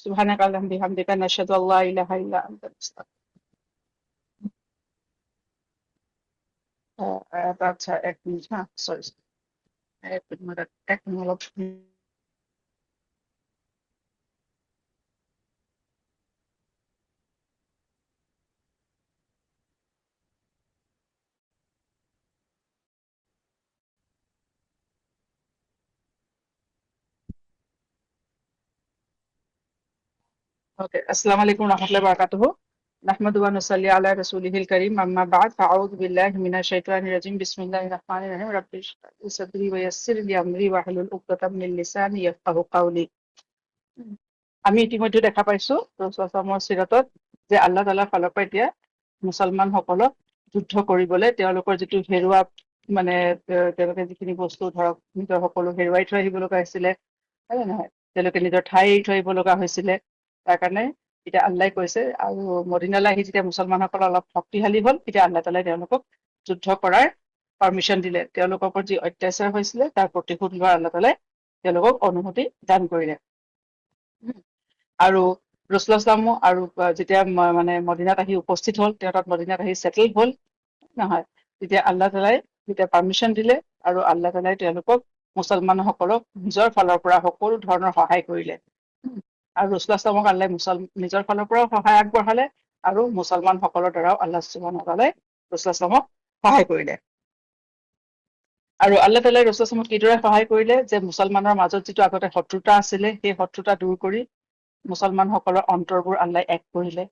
সুবহানাকা আল্লাহুম্মা বিহামদিকা নাশহাদু আল্লা ইলাহা ইল্লা আনতা আচ্ছা, এক মিনিট, হ্যাঁ, সরি, এক মিনিট অলপ। ওকে, আসসালামু আলাইকুম রহমতুল্লাহি ওয়া বারাকাতুহু। নাহমাদু ওয়া নুসাল্লি আলা রাসূলিহিল কারীম, আম্মা বা'দ, ফাআউযু বিল্লাহি মিনাশ শাইতানির রাজীম, বিসমিল্লাহির রাহমানির রাহিম, রাব্বি ইশরাহ লি সাদরি ওয়া ইয়াসসির লি আমরি ওয়াহলুল উকদাতাম মিন লিসানি ইয়াফকাহু কাওলি। আমি ইতিমধ্যে দেখা পাইছো ৰাসূলৰ চিৰাতত যে আল্লাহ তাআলাৰ ফালৰ পৰা এতিয়া মুছলমানসকলক যুদ্ধ কৰিবলৈ তেওঁলোকৰ যিটো হেৰুৱা, মানে তেওঁলোকে যিখিনি বস্তু ধৰক নিজৰ সকলো হেৰুৱাই থৈ আহিব লগা হৈছিলে, হয় নে নহয়, তেওঁলোকে নিজৰ ঠাই এৰি থৈ আহিব লগা হৈছিলে। তাৰ কাৰণে এতিয়া আল্লাহে কৈছে, আৰু মদিনালৈ আহি যেতিয়া মুছলমানসকল অলপ শক্তিশালী হ'ল, তেতিয়া আল্লাহ তাআলাই তেওঁলোকক যুদ্ধ কৰাৰ পাৰ্মিশ্যন দিলে। তেওঁলোকৰ ওপৰত যি অত্যাচাৰ হৈছিলে তাৰ প্ৰতিশোধ লোৱাৰ আল্লাহ তাআলাই তেওঁলোকক অনুমতি দান কৰিলে। আৰু ৰাসূলুল্লাহ আৰু যেতিয়া মানে মদিনাত আহি উপস্থিত হ'ল, তেওঁ তাত মদিনাত আহি ছেটেল হ'ল, নহয়, তেতিয়া আল্লাহ তাআলাই যেতিয়া পাৰ্মিশ্যন দিলে, আৰু আল্লাহ তাআলাই তেওঁলোকক, মুছলমানসকলক নিজৰ ফালৰ পৰা সকলো ধৰণৰ সহায় কৰিলে। আৰু ৰাসূলুল্লাহক আল্লাহ নিজৰ ফালৰ পৰাও সহায় আগবঢ়ালে, আৰু মুছলমানসকলৰ দ্বাৰাও আল্লাহ সুবহানাহু ওয়া তাআলাই ৰাসূলুল্লাহক সহায় কৰিলে। আৰু আল্লাহ তাআলাই ৰাসূলুল্লাহক কিদৰে সহায় কৰিলে, যে মুছলমানৰ মাজত যিটো আগতে শত্ৰুতা আছিলে, সেই শত্ৰুতা দূৰ কৰি মুছলমানসকলৰ অন্তৰবোৰ আল্লাহ এক কৰিলে।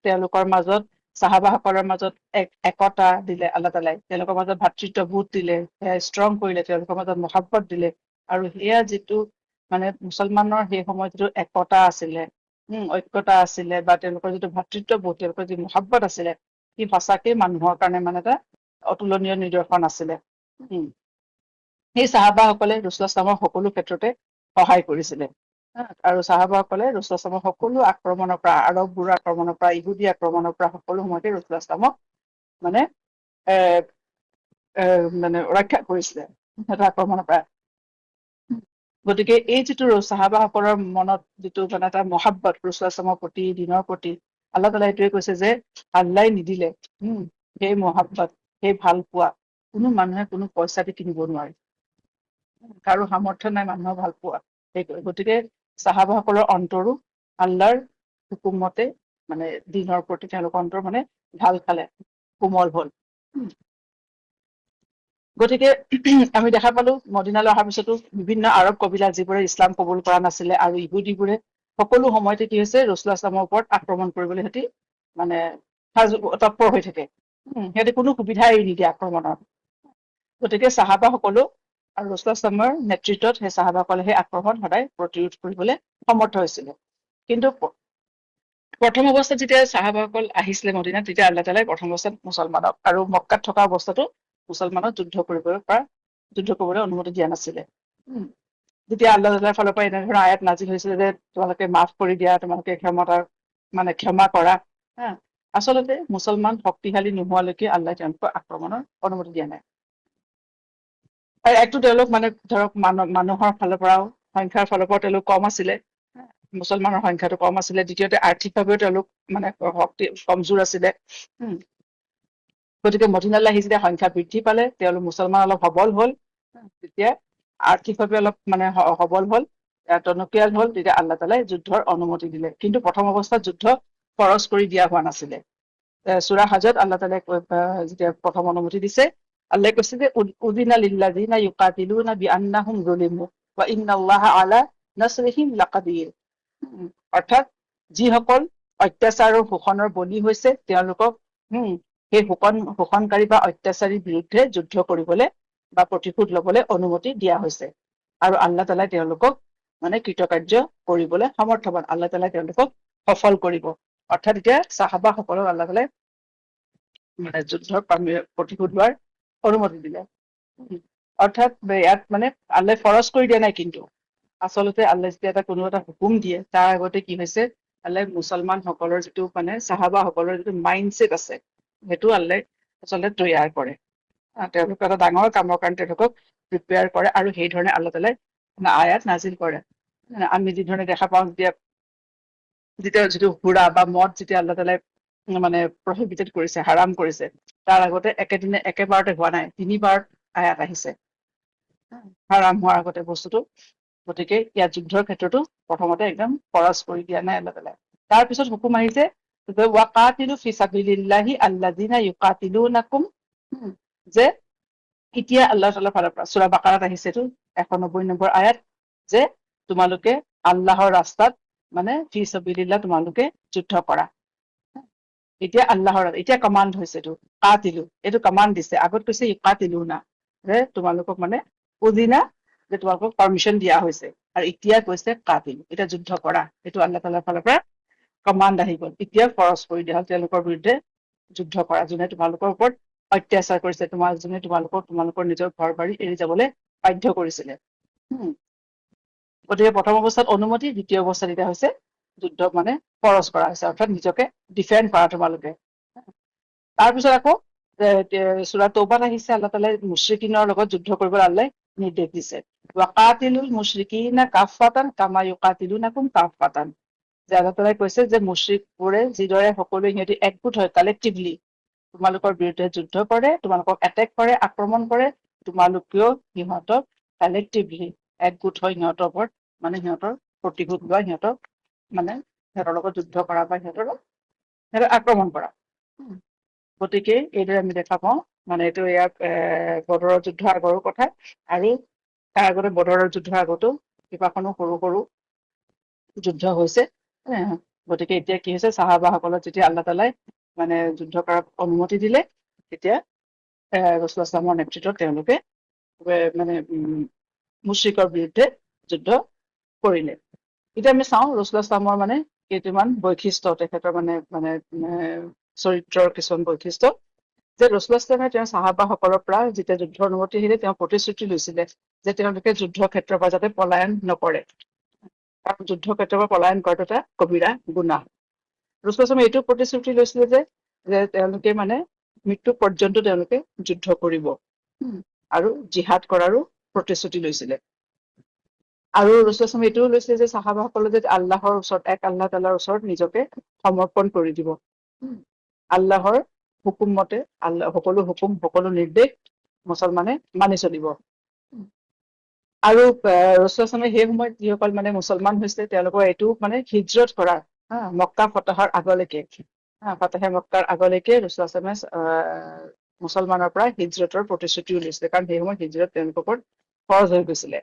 তেওঁলোকৰ মাজত, চাহাবাসকলৰ মাজত একতা দিলে আল্লাহ তাআলাই, তেওঁলোকৰ মাজত ভাতৃত্ববোধ দিলে, সেয়া ষ্ট্ৰং কৰিলে, তেওঁলোকৰ মাজত মহাব্বত দিলে। আৰু সেয়া যিটো মানে মুছলমানৰ সেই সময়ত যিটো একতা আছিলে, ঐক্যতা আছিলে, বা তেওঁলোকৰ যিটো ভাতৃত্ববোধ, তেওঁলোকৰ যি মহাব্বত আছিলে, সি সঁচাকে মানুহৰ কাৰণে মানে এটা অতুলনীয় নিদৰ্শন আছিলে। সেই চাহাবাসকলে ৰাসূলুল্লাহক সকলো ক্ষেত্ৰতে সহায় কৰিছিলে। আৰু চাহাবাসকলে ৰাসূলুল্লাহক সকলো আক্ৰমণৰ পৰা, আৰববোৰ আক্ৰমণৰ পৰা, ইহুদী আক্ৰমণৰ পৰা সকলো সময়তে ৰাসূলুল্লাহক মানে এ মানে ৰক্ষা কৰিছিলে সিহঁতৰ আক্ৰমণৰ পৰা। গতিকে এই যিটো চাহাবাসকলৰ মনত যিটো মানে এটা মহাব্বত ৰাসূলুল্লাহৰ প্ৰতি, দিনৰ প্ৰতি, আল্লাহ তাআলাই এইটোৱে কৈছে যে আল্লাহে নিদিলে সেই মহাব্বত, সেই ভাল পোৱা কোনো মানুহে কোনো পইচা দি কিনিব নোৱাৰে। কাৰো সামৰ্থ্য নাই মানুহৰ ভাল পোৱা। গতিকে চাহাবাসকলৰ অন্তৰো আল্লাহৰ হুকুমতে, মানে দিনৰ প্ৰতি তেওঁলোকৰ অন্তৰ মানে ঢাল খালে, কোমল হ'ল। গতিকে আমি দেখা পালো মদিনালৈ অহাৰ পিছতো বিভিন্ন আৰৱ কবিলা, যিবোৰে ইছলাম কবুল কৰা নাছিলে, আৰু ইহুদীবোৰে সকলো সময়তে কি হৈছে, ৰাসূলুল্লাহৰ ওপৰত আক্ৰমণ কৰিবলৈ সিহঁতি মানে তৎপৰ হৈ থাকে। সিহঁতে কোনো সুবিধা এৰি নিদিয়ে আক্ৰমণৰ। গতিকে চাহাবাসকলো আৰু ৰাসূলুল্লাহৰ নেতৃত্বত সেই চাহাবাসকলে সেই আক্ৰমণ সদায় প্ৰতিৰোধ কৰিবলৈ সমৰ্থ হৈছিলে। কিন্তু প্ৰথম অৱস্থাত যেতিয়া চাহাবাসকল আহিছিলে মদিনাত, তেতিয়া আল্লাহ তাআলাই প্ৰথম অৱস্থাত মুছলমানক, আৰু মক্কাত থকা অৱস্থাতো মুছলমানক যুদ্ধ কৰিবলৈ অনুমতি দিয়া নাছিলে। যেতিয়া আল্লাহ তাআলাৰ ফালৰ পৰা এনেধৰণৰ আয়াত নাজিল হৈছিলে যে তোমালোকে মাফ কৰি দিয়া, তোমালোকে ক্ষমা কৰা, আচলতে মুছলমান শক্তিশালী নোহোৱালৈকে আল্লাহ তেওঁলোকক আক্ৰমণৰ অনুমতি দিয়া নাই। আৰু একটো তেওঁলোক মানে ধৰক মানুহৰ ফালৰ পৰাও, সংখ্যাৰ ফালৰ পৰাও তেওঁলোক কম আছিলে, মুছলমানৰ সংখ্যাটো কম আছিলে। দ্বিতীয়তে আৰ্থিকভাৱেও তেওঁলোক মানে কমজোৰ আছিলে। গতিকে মদিনালৈ আহি যেতিয়া সংখ্যা বৃদ্ধি পালে, তেওঁলোক মুছলমান অলপ সবল হ'ল, তেতিয়া আৰ্থিকভাৱে অলপ মানে সবল হ'ল, টনকিয়াল হ'ল, তেতিয়া আল্লাহ তাআলাই যুদ্ধৰ অনুমতি দিলে। কিন্তু প্ৰথম অৱস্থাত যুদ্ধ ফৰজ কৰি দিয়া হোৱা নাছিলে। সূৰা হজত আল্লাহ তাআলাই যেতিয়া প্ৰথম অনুমতি দিছে, আল্লাহে কৈছে যে উযিনা লিল্লাযিনা ইউকাতিলুনা বিআন্নাহুম যুলিমু ওয়া ইন্নাল্লাহা আলা নাছৰিহিম লাকাদিৰ। অৰ্থাৎ যিসকল অত্যাচাৰ আৰু শোষণৰ বলি হৈছে, তেওঁলোকক সেই শোষণকাৰী বা অত্যাচাৰীৰ বিৰুদ্ধে যুদ্ধ কৰিবলৈ বা প্ৰতিশোধ লবলৈ অনুমতি দিয়া হৈছে। আৰু আল্লাহ তাআলাই তেওঁলোকক মানে কৃতকাৰ্য কৰিবলৈ সমৰ্থবান, আল্লাহ তাআলাই তেওঁলোকক সফল কৰিব। অৰ্থাৎ এতিয়া চাহাবাসকলক আল্লাহ তাআলাই মানে যুদ্ধৰ প্ৰতিশোধ লোৱাৰ অনুমতি দিলে। অৰ্থাৎ ইয়াত মানে আল্লাহে ফৰজ কৰি দিয়া নাই, কিন্তু আচলতে আল্লাহ যেতিয়া কোনো এটা হুকুম দিয়ে, তাৰ আগতে কি হৈছে, আল্লাহে মুছলমান সকলৰ যিটো মানে চাহাবাসকলৰ যিটো মাইণ্ডছেট আছে, সেইটো আল্লাহে আচলতে তৈয়াৰ কৰে। তেওঁলোকক এটা ডাঙৰ কামৰ কাৰণে তেওঁলোকক প্ৰিপেয়াৰ কৰে, আৰু সেই ধৰণে আল্লাহ তাআলাই আয়াত নাজিল কৰে। আমি যি ধৰণে দেখা পাওঁ, যেতিয়া যিটো সুৰা বা মদ যেতিয়া আল্লাহ তালাই মানে প্ৰহিবিটেড কৰিছে, হাৰাম কৰিছে, তাৰ আগতে একেদিনে একেবাৰতে হোৱা নাই, 3বাৰ আয়াত আহিছে হাৰাম হোৱাৰ আগতে বস্তুটো। গতিকে ইয়াত যুদ্ধৰ ক্ষেত্ৰতো প্ৰথমতে একদম ফৰজ কৰি দিয়া নাই আল্লাহ তালাই। তাৰপিছত হুকুম আহিছে ৱাকাতিলু ফি সাবিলিল্লাহি আল্লাযিনা ইউকাতিলুনাকুম, যে এতিয়া আল্লাহ তাআলাৰ ফালৰ পৰা সূৰা বাকাৰাত আহিছে এইটো 190 নম্বৰ আয়াত, যে তোমালোকে আল্লাহৰ ৰাস্তাত মানে ফি সাবিলিল্লাহ তোমালোকে যুদ্ধ কৰা। এতিয়া এতিয়া কমাণ্ড হৈছে এইটো কাতিলু, এইটো কমাণ্ড দিছে। আগত কৈছে ইউকাতিলুনা, যে তোমালোকক মানে উদিনা, যে তোমালোকক পাৰ্মিশন দিয়া হৈছে, আৰু এতিয়া কৈছে কাতিলু, এতিয়া যুদ্ধ কৰা। এইটো আল্লাহ তাআলাৰ ফালৰ পৰা কমাণ্ড আহি গ'ল। এতিয়া ফৰজ কৰি দিয়া হ'ল তেওঁলোকৰ বিৰুদ্ধে যুদ্ধ কৰা, যোনে তোমালোকৰ ওপৰত অত্যাচাৰ কৰিছে, যোনে তোমালোকৰ নিজৰ ঘৰ বাৰী এৰি যাবলৈ বাধ্য কৰিছিলে। গতিকে প্ৰথম অৱস্থাত অনুমতি, দ্বিতীয় অৱস্থাত এতিয়া হৈছে যুদ্ধ মানে ফৰজ কৰা হৈছে, অৰ্থাৎ নিজকে ডিফেণ্ড কৰা তোমালোকে। তাৰপিছত আকৌ সূৰা তৌবাত আহিছে, আল্লাহ তাআলাই মুশ্ৰিকিনৰ লগত যুদ্ধ কৰিবলৈ আল্লাহ নিৰ্দেশ দিছে, ৱাকাতিলুল মুশ্ৰিকিনা কাফাতান কামা ইউকাতিলুনাকুম কাফাতান, যে আল্লাহ তাআলাই কৈছে যে মুশ্ৰিকবোৰে যিদৰে সকলোৱে সিহঁতি একগোট হয় কালেক্টিভলি তোমালোকৰ বিৰুদ্ধে যুদ্ধ কৰে, তোমালোকক এটেক কৰে, আক্ৰমণ কৰে, তোমালোকেও সিহঁতক কালেক্টিভলি একগোট হৈ সিহঁতৰ ওপৰত মানে সিহঁতৰ প্ৰতিশোধ লোৱা, সিহঁতৰ লগত যুদ্ধ কৰা বা সিহঁতক আক্ৰমণ কৰা। গতিকে এইদৰে আমি দেখা পাওঁ, মানে এইটো ইয়াত বদৰৰ যুদ্ধ আগৰো কথা, আৰু তাৰ আগতে বদৰৰ যুদ্ধৰ আগতো কেইবাখনো সৰু সৰু যুদ্ধ হৈছে। গতিকে এতিয়া কি হৈছে, চাহাবাসকলক যেতিয়া আল্লাহ তাআলাই মানে যুদ্ধ কৰাৰ অনুমতি দিলে, তেতিয়া ৰাসূলুল্লাহ সাল্লাল্লাহু আলাইহি নেতৃত্বত তেওঁলোকে মানে মুশ্ৰিকৰ বিৰুদ্ধে যুদ্ধ কৰিলে। এতিয়া আমি চাওঁ ৰাসূলুল্লাহ সাল্লাল্লাহু মানে কেইটামান বৈশিষ্ট্য, তেখেতৰ মানে চৰিত্ৰৰ কিছুমান বৈশিষ্ট্য, যে ৰাসূলুল্লাহ সাল্লাল্লাহু তেওঁ চাহাবাসকলৰ পৰা যেতিয়া যুদ্ধৰ অনুমতি আহিলে, তেওঁ প্ৰতিশ্ৰুতি লৈছিলে যে তেওঁলোকে যুদ্ধ ক্ষেত্ৰৰ পৰা যাতে পলায়ন নকৰে, কাৰণ যুদ্ধ ক্ষেত্ৰৰ পৰা পলায়ন কৰাটো এটা কবিৰা গুনাহ। ৰাসূলুল্লাহ সাল্লাল্লাহু এইটো প্ৰতিশ্ৰুতি লৈছিলে যে তেওঁলোকে মানে মৃত্যু পৰ্যন্ত তেওঁলোকে যুদ্ধ কৰিব, আৰু জিহাদ কৰাৰো প্ৰতিশ্ৰুতি লৈছিলে। আৰু ৰাসূলুল্লাহ সাল্লাল্লাহু এইটোও লৈছিলে যে চাহাবাসকলে যে আল্লাহৰ ওচৰত, এক আল্লাহ তাআলাৰ ওচৰত নিজকে সমৰ্পণ কৰি দিব, আল্লাহৰ হুকুম মতে সকলো হুকুম, সকলো নিৰ্দেশ মুছলমানে মানি চলিব। আৰু ৰাসূলুল্লাহ সাল্লাল্লাহু সেই সময়ত যিসকল মানে মুছলমান হৈছিলে, তেওঁলোকৰ এইটো মানে হিজৰত কৰাৰ, মক্কা ফতহৰ আগলৈকে, ফতহে মক্কাৰ আগলৈকে ৰাসূলুল্লাহ সাল্লাল্লাহু মুছলমানৰ পৰা হিজৰতৰ প্ৰতিশ্ৰুতিও লৈছিলে, কাৰণ সেই সময়ত হিজৰত তেওঁলোকৰ ওপৰত ফৰজ হৈ গৈছিলে।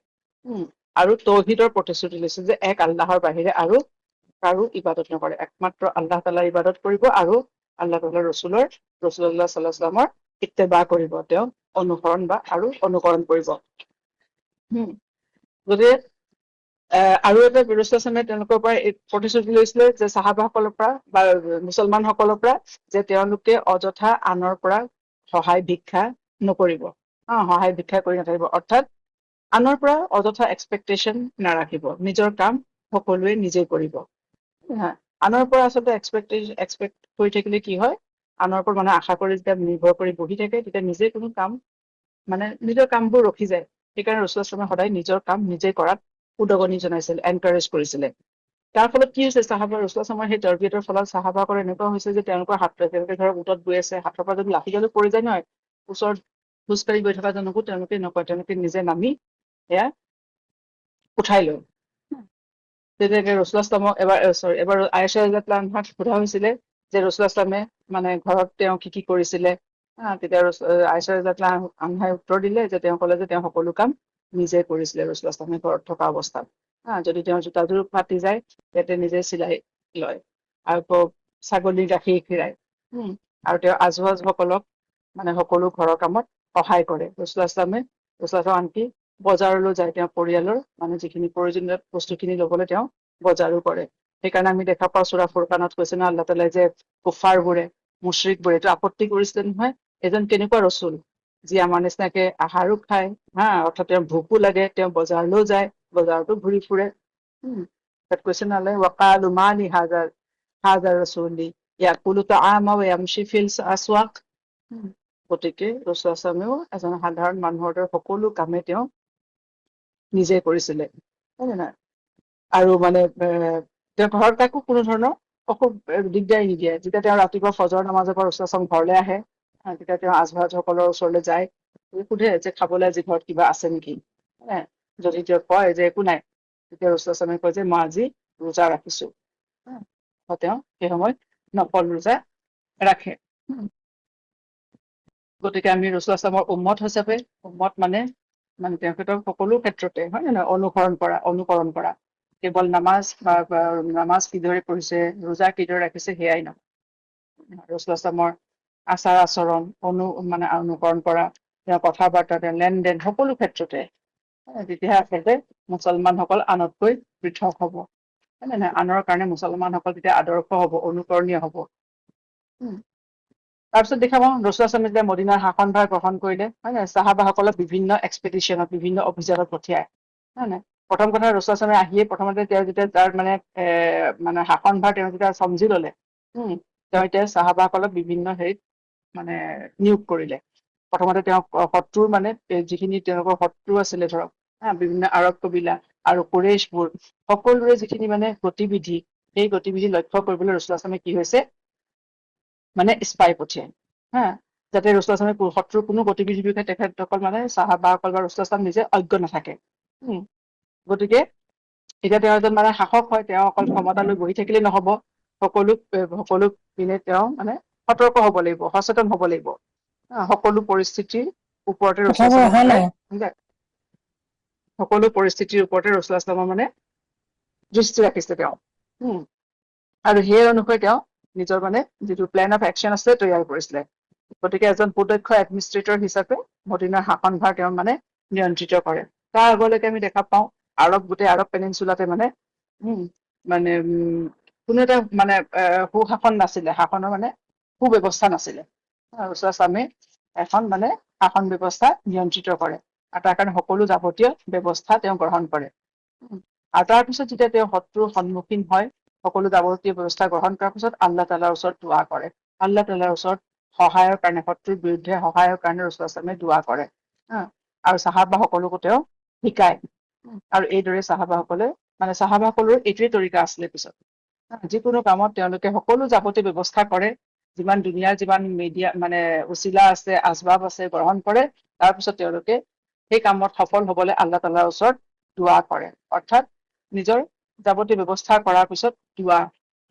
আৰু তৌহিদৰ প্ৰতিশ্ৰুতি লৈছিল যে এক আল্লাহৰ বাহিৰে আৰু কাৰো ইবাদত নকৰে, একমাত্ৰ আল্লাহ তাআলাৰ ইবাদত কৰিব, আৰু আল্লাহ তাআলাৰ ৰাসূলুল্লাহ সাল্লাল্লাহু আলাইহি ওয়াসাল্লামৰ ইত্তেবা কৰিব, তেওঁ অনুসৰণ বা আৰু অনুকৰণ কৰিব। গতিকে আৰু এটা ৰাসূলুল্লাহ সাল্লাল্লাহু তেওঁলোকৰ পৰা প্ৰতিশ্ৰুতি লৈছিলে যে চাহাবাসকলৰ পৰা বা মুছলমানসকলৰ পৰা, যে তেওঁলোকে অযথা আনৰ পৰা সহায় ভিক্ষা নকৰিব, সহায় ভিক্ষা কৰি নাথাকিব, অৰ্থাৎ আনৰ পৰা অযথা এক্সপেক্টেশন নাৰাখিব, নিজৰ কাম সকলোৱে নিজে কৰিব। আনৰ পৰা আচলতে এক্সপেক্ট কৰি থাকিলে কি হয়, আনৰ পৰা মানে আশা কৰি যেতিয়া নিৰ্ভৰ কৰি বহি থাকে, তেতিয়া নিজে কোনো কাম মানে নিজৰ কামবোৰ ৰখি যায়। সেইকাৰণে ৰাসূলুল্লাহ সাল্লাল্লাহু সদায় নিজৰ কাম নিজে কৰাত উদগনি জনাইছিল, এনকাৰেজ কৰিছিলে। তাৰ ফলত কি হৈছে, ৰাসূলুল্লাহ সাল্লাল্লাহু সেই তৰবিয়তৰ ফলত চাহাবাসকলৰ এনেকুৱা হৈছে যে তেওঁলোকৰ তেওঁলোকে ধৰক উটত গৈ আছে, হাতৰ পৰা যদি লাঠি ডালো পৰি যায় নহয়, ওচৰত খোজকাঢ়ি গৈ থকা জনকো তেওঁলোকে নকয়, তেওঁলোকে নিজে নামি সেয়া উঠাই লয়। তেতিয়া ৰাসূলুল্লাহ সাল্লাল্লাহু এবাৰ আয়েশা ৰাদিয়াল্লাহু আনহাক সোধা হৈছিলে যে ৰাসূলুল্লাহ সাল্লাল্লাহু মানে ঘৰত তেওঁ কি কৰিছিলে, তেতিয়া আয়েশা ৰাদিয়াল্লাহু আনহাই উত্তৰ দিলে যে তেওঁ ক'লে যে তেওঁ সকলো কাম নিজে কৰিছিলে ৰাসূলুল্লাহ সাল্লাল্লাহু ঘৰত থকা অৱস্থাত। যদি তেওঁৰ জোতাযোৰ ফাটি যায়, তেন্তে নিজে চিলাই লয়, আৰু ছাগলীৰ গাখীৰ খীৰাই, আৰু তেওঁ আজৱাজসকলক মানে সকলো ঘৰৰ কামত সহায় কৰে। ৰাসূলুল্লাহ সাল্লাল্লাহু আনকি বজাৰলৈ যায়, তেওঁ পৰিয়ালৰ মানে যিখিনি প্ৰয়োজনীয় বস্তুখিনি ল'বলৈ তেওঁ বজাৰো কৰে। সেইকাৰণে আমি দেখা পাওঁ সূৰা ফুৰকানত কৈছে ন আল্লাহ তাআলাই যে কুফাৰবোৰে, মুশ্ৰিকবোৰে এইটো আপত্তি কৰিছিলে নহয়, এজন কেনেকুৱা ৰসুল, যি আমাৰ নিচিনাকে আহাৰো খায়, অৰ্থাৎ তেওঁৰ ভোকো লাগে, তেওঁ বজাৰলৈও যায়, বজাৰতো ঘূৰি ফুৰে। তাত কৈছে ন আল্লাহে ৱাকালু মা লি হাযা ৰাসূলি ইয়াকুলু তাআমা ওয়া ইয়ামশি ফিল আসৱাক। গতিকে ৰাসূলুল্লাহ সাল্লাল্লাহু এজন সাধাৰণ মানুহৰ দৰে সকলো কামে তেওঁ নিজে কৰিছিলে, হয় নে নাই? আৰু মানে তেওঁ ঘৰত কাকো কোনো ধৰণৰ দিগদাৰী নিদিয়ে। যেতিয়া তেওঁ ৰাতিপুৱা ফজৰ নামাজৰ পৰা ৰসুল ঘৰলৈ আহে, তেতিয়া তেওঁ আজভাজসকলৰ ওচৰলৈ যায়, সোধে যে খাবলৈ আজি ঘৰত কিবা আছে নেকি। যদি তেওঁ কয় যে একো নাই, তেতিয়া ৰসুল কয় যে মই আজি ৰোজা ৰাখিছো। তেওঁ সেই সময়ত নফল ৰোজা ৰাখে। গতিকে আমি ৰসুল উম্মত হিচাপে, উম্মত মানে তেখেতক সকলো ক্ষেত্ৰতে হয় নে নহয় অনুকৰণ কৰা। কেৱল নামাজ কিদৰে পঢ়িছে, ৰোজা কিদৰে ৰাখিছে সেয়াই নহয়। ৰসুল আচাৰ আচৰণ অনুকৰণ কৰা, তেওঁ কথা বাৰ্তা, তেওঁ লেনদেন, সকলো ক্ষেত্ৰতে তেতিয়াহে আচলতে মুছলমানসকল আনতকৈ পৃথক হব। হয় নে নহয়? আনৰ কাৰণে মুছলমানসকল তেতিয়া আদৰ্শ হব, অনুকৰণীয় হব। তাৰপিছত দেখা পাওঁ ৰসুল যেতিয়া মদিনাৰ শাসনভাৰ গ্ৰহণ কৰিলে, হয় নহয়, চাহাবাসকলক বিভিন্ন এক্সপেডিশ্যনত, বিভিন্ন অভিযানত পঠিয়ায়। হয় নাই? প্ৰথম কথা ৰসুল আহিয়ে প্ৰথমতে তেওঁ যেতিয়া তাৰ শাসনভাৰ তেওঁ যেতিয়া চমজি ললে, তেওঁ এতিয়া চাহাবাসকলক বিভিন্ন হেৰিত নিয়োগ কৰিলে। প্ৰথমতে তেওঁ শত্ৰুৰ যিখিনি তেওঁলোকৰ শত্ৰু আছিলে ধৰক, বিভিন্ন আৰৱ কবিলা আৰু কুৰেইশবোৰ সকলোৰে যিখিনি গতিবিধি, সেই গতিবিধি লক্ষ্য কৰিবলৈ ৰসুল কি হৈছে স্পাই পঠিয়ায়। যাতে ৰসুল শত্ৰুৰ কোনো গতিবিধিৰ বিষয়ে তেখেতসকল চাহাবাসকল বা ৰসুল নিজে অজ্ঞ নাথাকে। গতিকে এতিয়া তেওঁ এজন শাসক হয়, তেওঁ অকল ক্ষমতা লৈ বহি থাকিলে নহব, সকলো পিনে তেওঁ সতৰ্ক হব লাগিব, সচেতন হব লাগিব। সকলো পৰিস্থিতিৰ ওপৰতে কথাবোৰ ৰসুল অহা নাই। সকলো পৰিস্থিতিৰ ওপৰতে ৰসুল দৃষ্টি ৰাখিছে তেওঁ। আৰু সেই অনুসৰি তেওঁ নিজৰ যিটো প্লেন অফ একচন আছে তৈয়াৰ কৰিছিলে। গতিকে এজন সুদক্ষ এডমিনিষ্ট্ৰেটৰ হিচাপে মদিনাৰ শাসনভাৰ তেওঁ নিয়ন্ত্ৰিত কৰে। তাৰ আগলৈকে আমি দেখা পাওঁ গোটেই আৰৱ পেনিনচুলাতে কোনো এটা সুশাসন নাছিলে, শাসনৰ সুব্যৱস্থা নাছিলে। ৰসুল এখন শাসন ব্যৱস্থা নিয়ন্ত্ৰিত কৰে, আৰু তাৰ কাৰণে সকলো যাৱতীয় ব্যৱস্থা তেওঁ গ্ৰহণ কৰে। আৰু তাৰপিছত যেতিয়া তেওঁ শত্ৰুৰ সন্মুখীন হয়, সকলো যাৱতীয় ব্যৱস্থা গ্ৰহণ কৰাৰ পিছত আল্লাহ তাআলাৰ ওচৰত দুআ কৰে। আল্লাহ তাআলাৰ ওচৰত সহায়ৰ কাৰণে, শত্ৰুৰ বিৰুদ্ধে সহায়ৰ কাৰণে ৰসুল দুআ কৰে। আৰু চাহাবাসকলকো তেওঁ শিকায়। আৰু এইদৰে চাহাবাসকলে চাহাবাসকলৰ এইটোৱে তৰিকা আছিলে। পিছত যিকোনো কামত তেওঁলোকে সকলো যাৱতীয় ব্যৱস্থা কৰে, যিমান দুনিয়াৰ যিমান মিডিয়া উচিলা আছে, আচবাব আছে, গ্ৰহণ কৰে। তাৰপিছত তেওঁলোকে সেই কামত সফল হবলৈ আল্লাহ তাআলাৰ ওচৰত দুআ কৰে। অৰ্থাৎ নিজৰ যাৱতীয় ব্যৱস্থা কৰাৰ পিছত দুআ,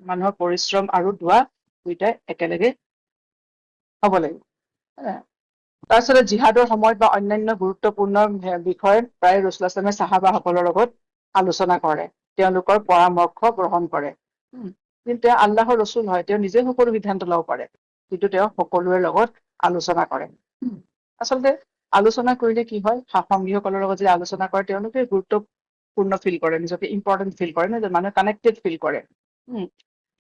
মানুহৰ পৰিশ্ৰম আৰু দুআ দুইটাই একেলগে হব লাগিব। তাৰপিছতে জিহাদৰ সময়ত বা অন্যান্য গুৰুত্বপূৰ্ণ বিষয়ত প্ৰায় ৰসুল চাহাবাসকলৰ লগত আলোচনা কৰে, তেওঁলোকৰ পৰামৰ্শ গ্ৰহণ কৰে। কিন্তু তেওঁ আল্লাহৰ ৰসুল হয়, তেওঁ নিজে সকলো সিদ্ধান্ত লব পাৰে, কিন্তু তেওঁ সকলোৰে লগত আলোচনা কৰে। আচলতে আলোচনা কৰিলে কি হয়, সংগীসকলৰ লগত যদি আলোচনা কৰে, তেওঁলোকে গুৰুত্বপূৰ্ণ ফিল কৰে, নিজকে ইম্পৰ্টেণ্ট ফিল কৰে, মানুহে কানেক্টেড ফিল কৰে।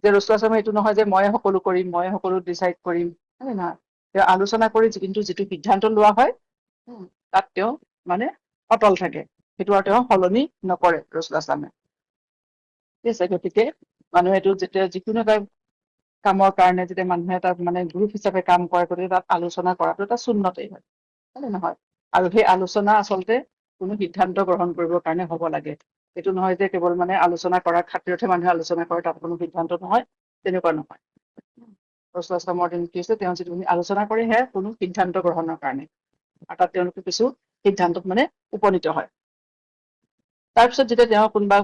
যে ৰসুল এইটো নহয় যে ময়ে সকলো কৰিম, ময়ে সকলো ডিচাইড কৰিম, হয় নে নহয়? তেওঁ আলোচনা কৰি যিটো সিদ্ধান্ত লোৱা হয়, তাত তেওঁ অটল থাকে, সেইটো আৰু তেওঁ সলনি নকৰে ৰসুল। ঠিক আছে? গতিকে মানুহে এইটো যেতিয়া যিকোনো এটা কামৰ কাৰণে যেতিয়া মানুহে এটা গ্ৰুপ হিচাপে কাম কৰে, গতিকে তাত আলোচনা কৰাটো এটা সুন্নতেই হয়, হয় নে নহয়? আৰু সেই আলোচনা আচলতে কোনো সিদ্ধান্ত গ্ৰহণ কৰিবৰ কাৰণে হ'ব লাগে। এইটো নহয় যে কেৱল আলোচনা কৰাৰ খাতিৰতহে মানুহে আলোচনা কৰে, তাত কোনো সিদ্ধান্ত নহয়, তেনেকুৱা নহয়। ৰসুল দিন কি হৈছে, তেওঁ যিটো আলোচনা কৰে সেয়া কোনো সিদ্ধান্ত গ্ৰহণৰ কাৰণে, আৰু তাত তেওঁলোকে কিছু সিদ্ধান্তত উপনীত হয়। তাৰপিছত যেতিয়া তেওঁ কোনোবা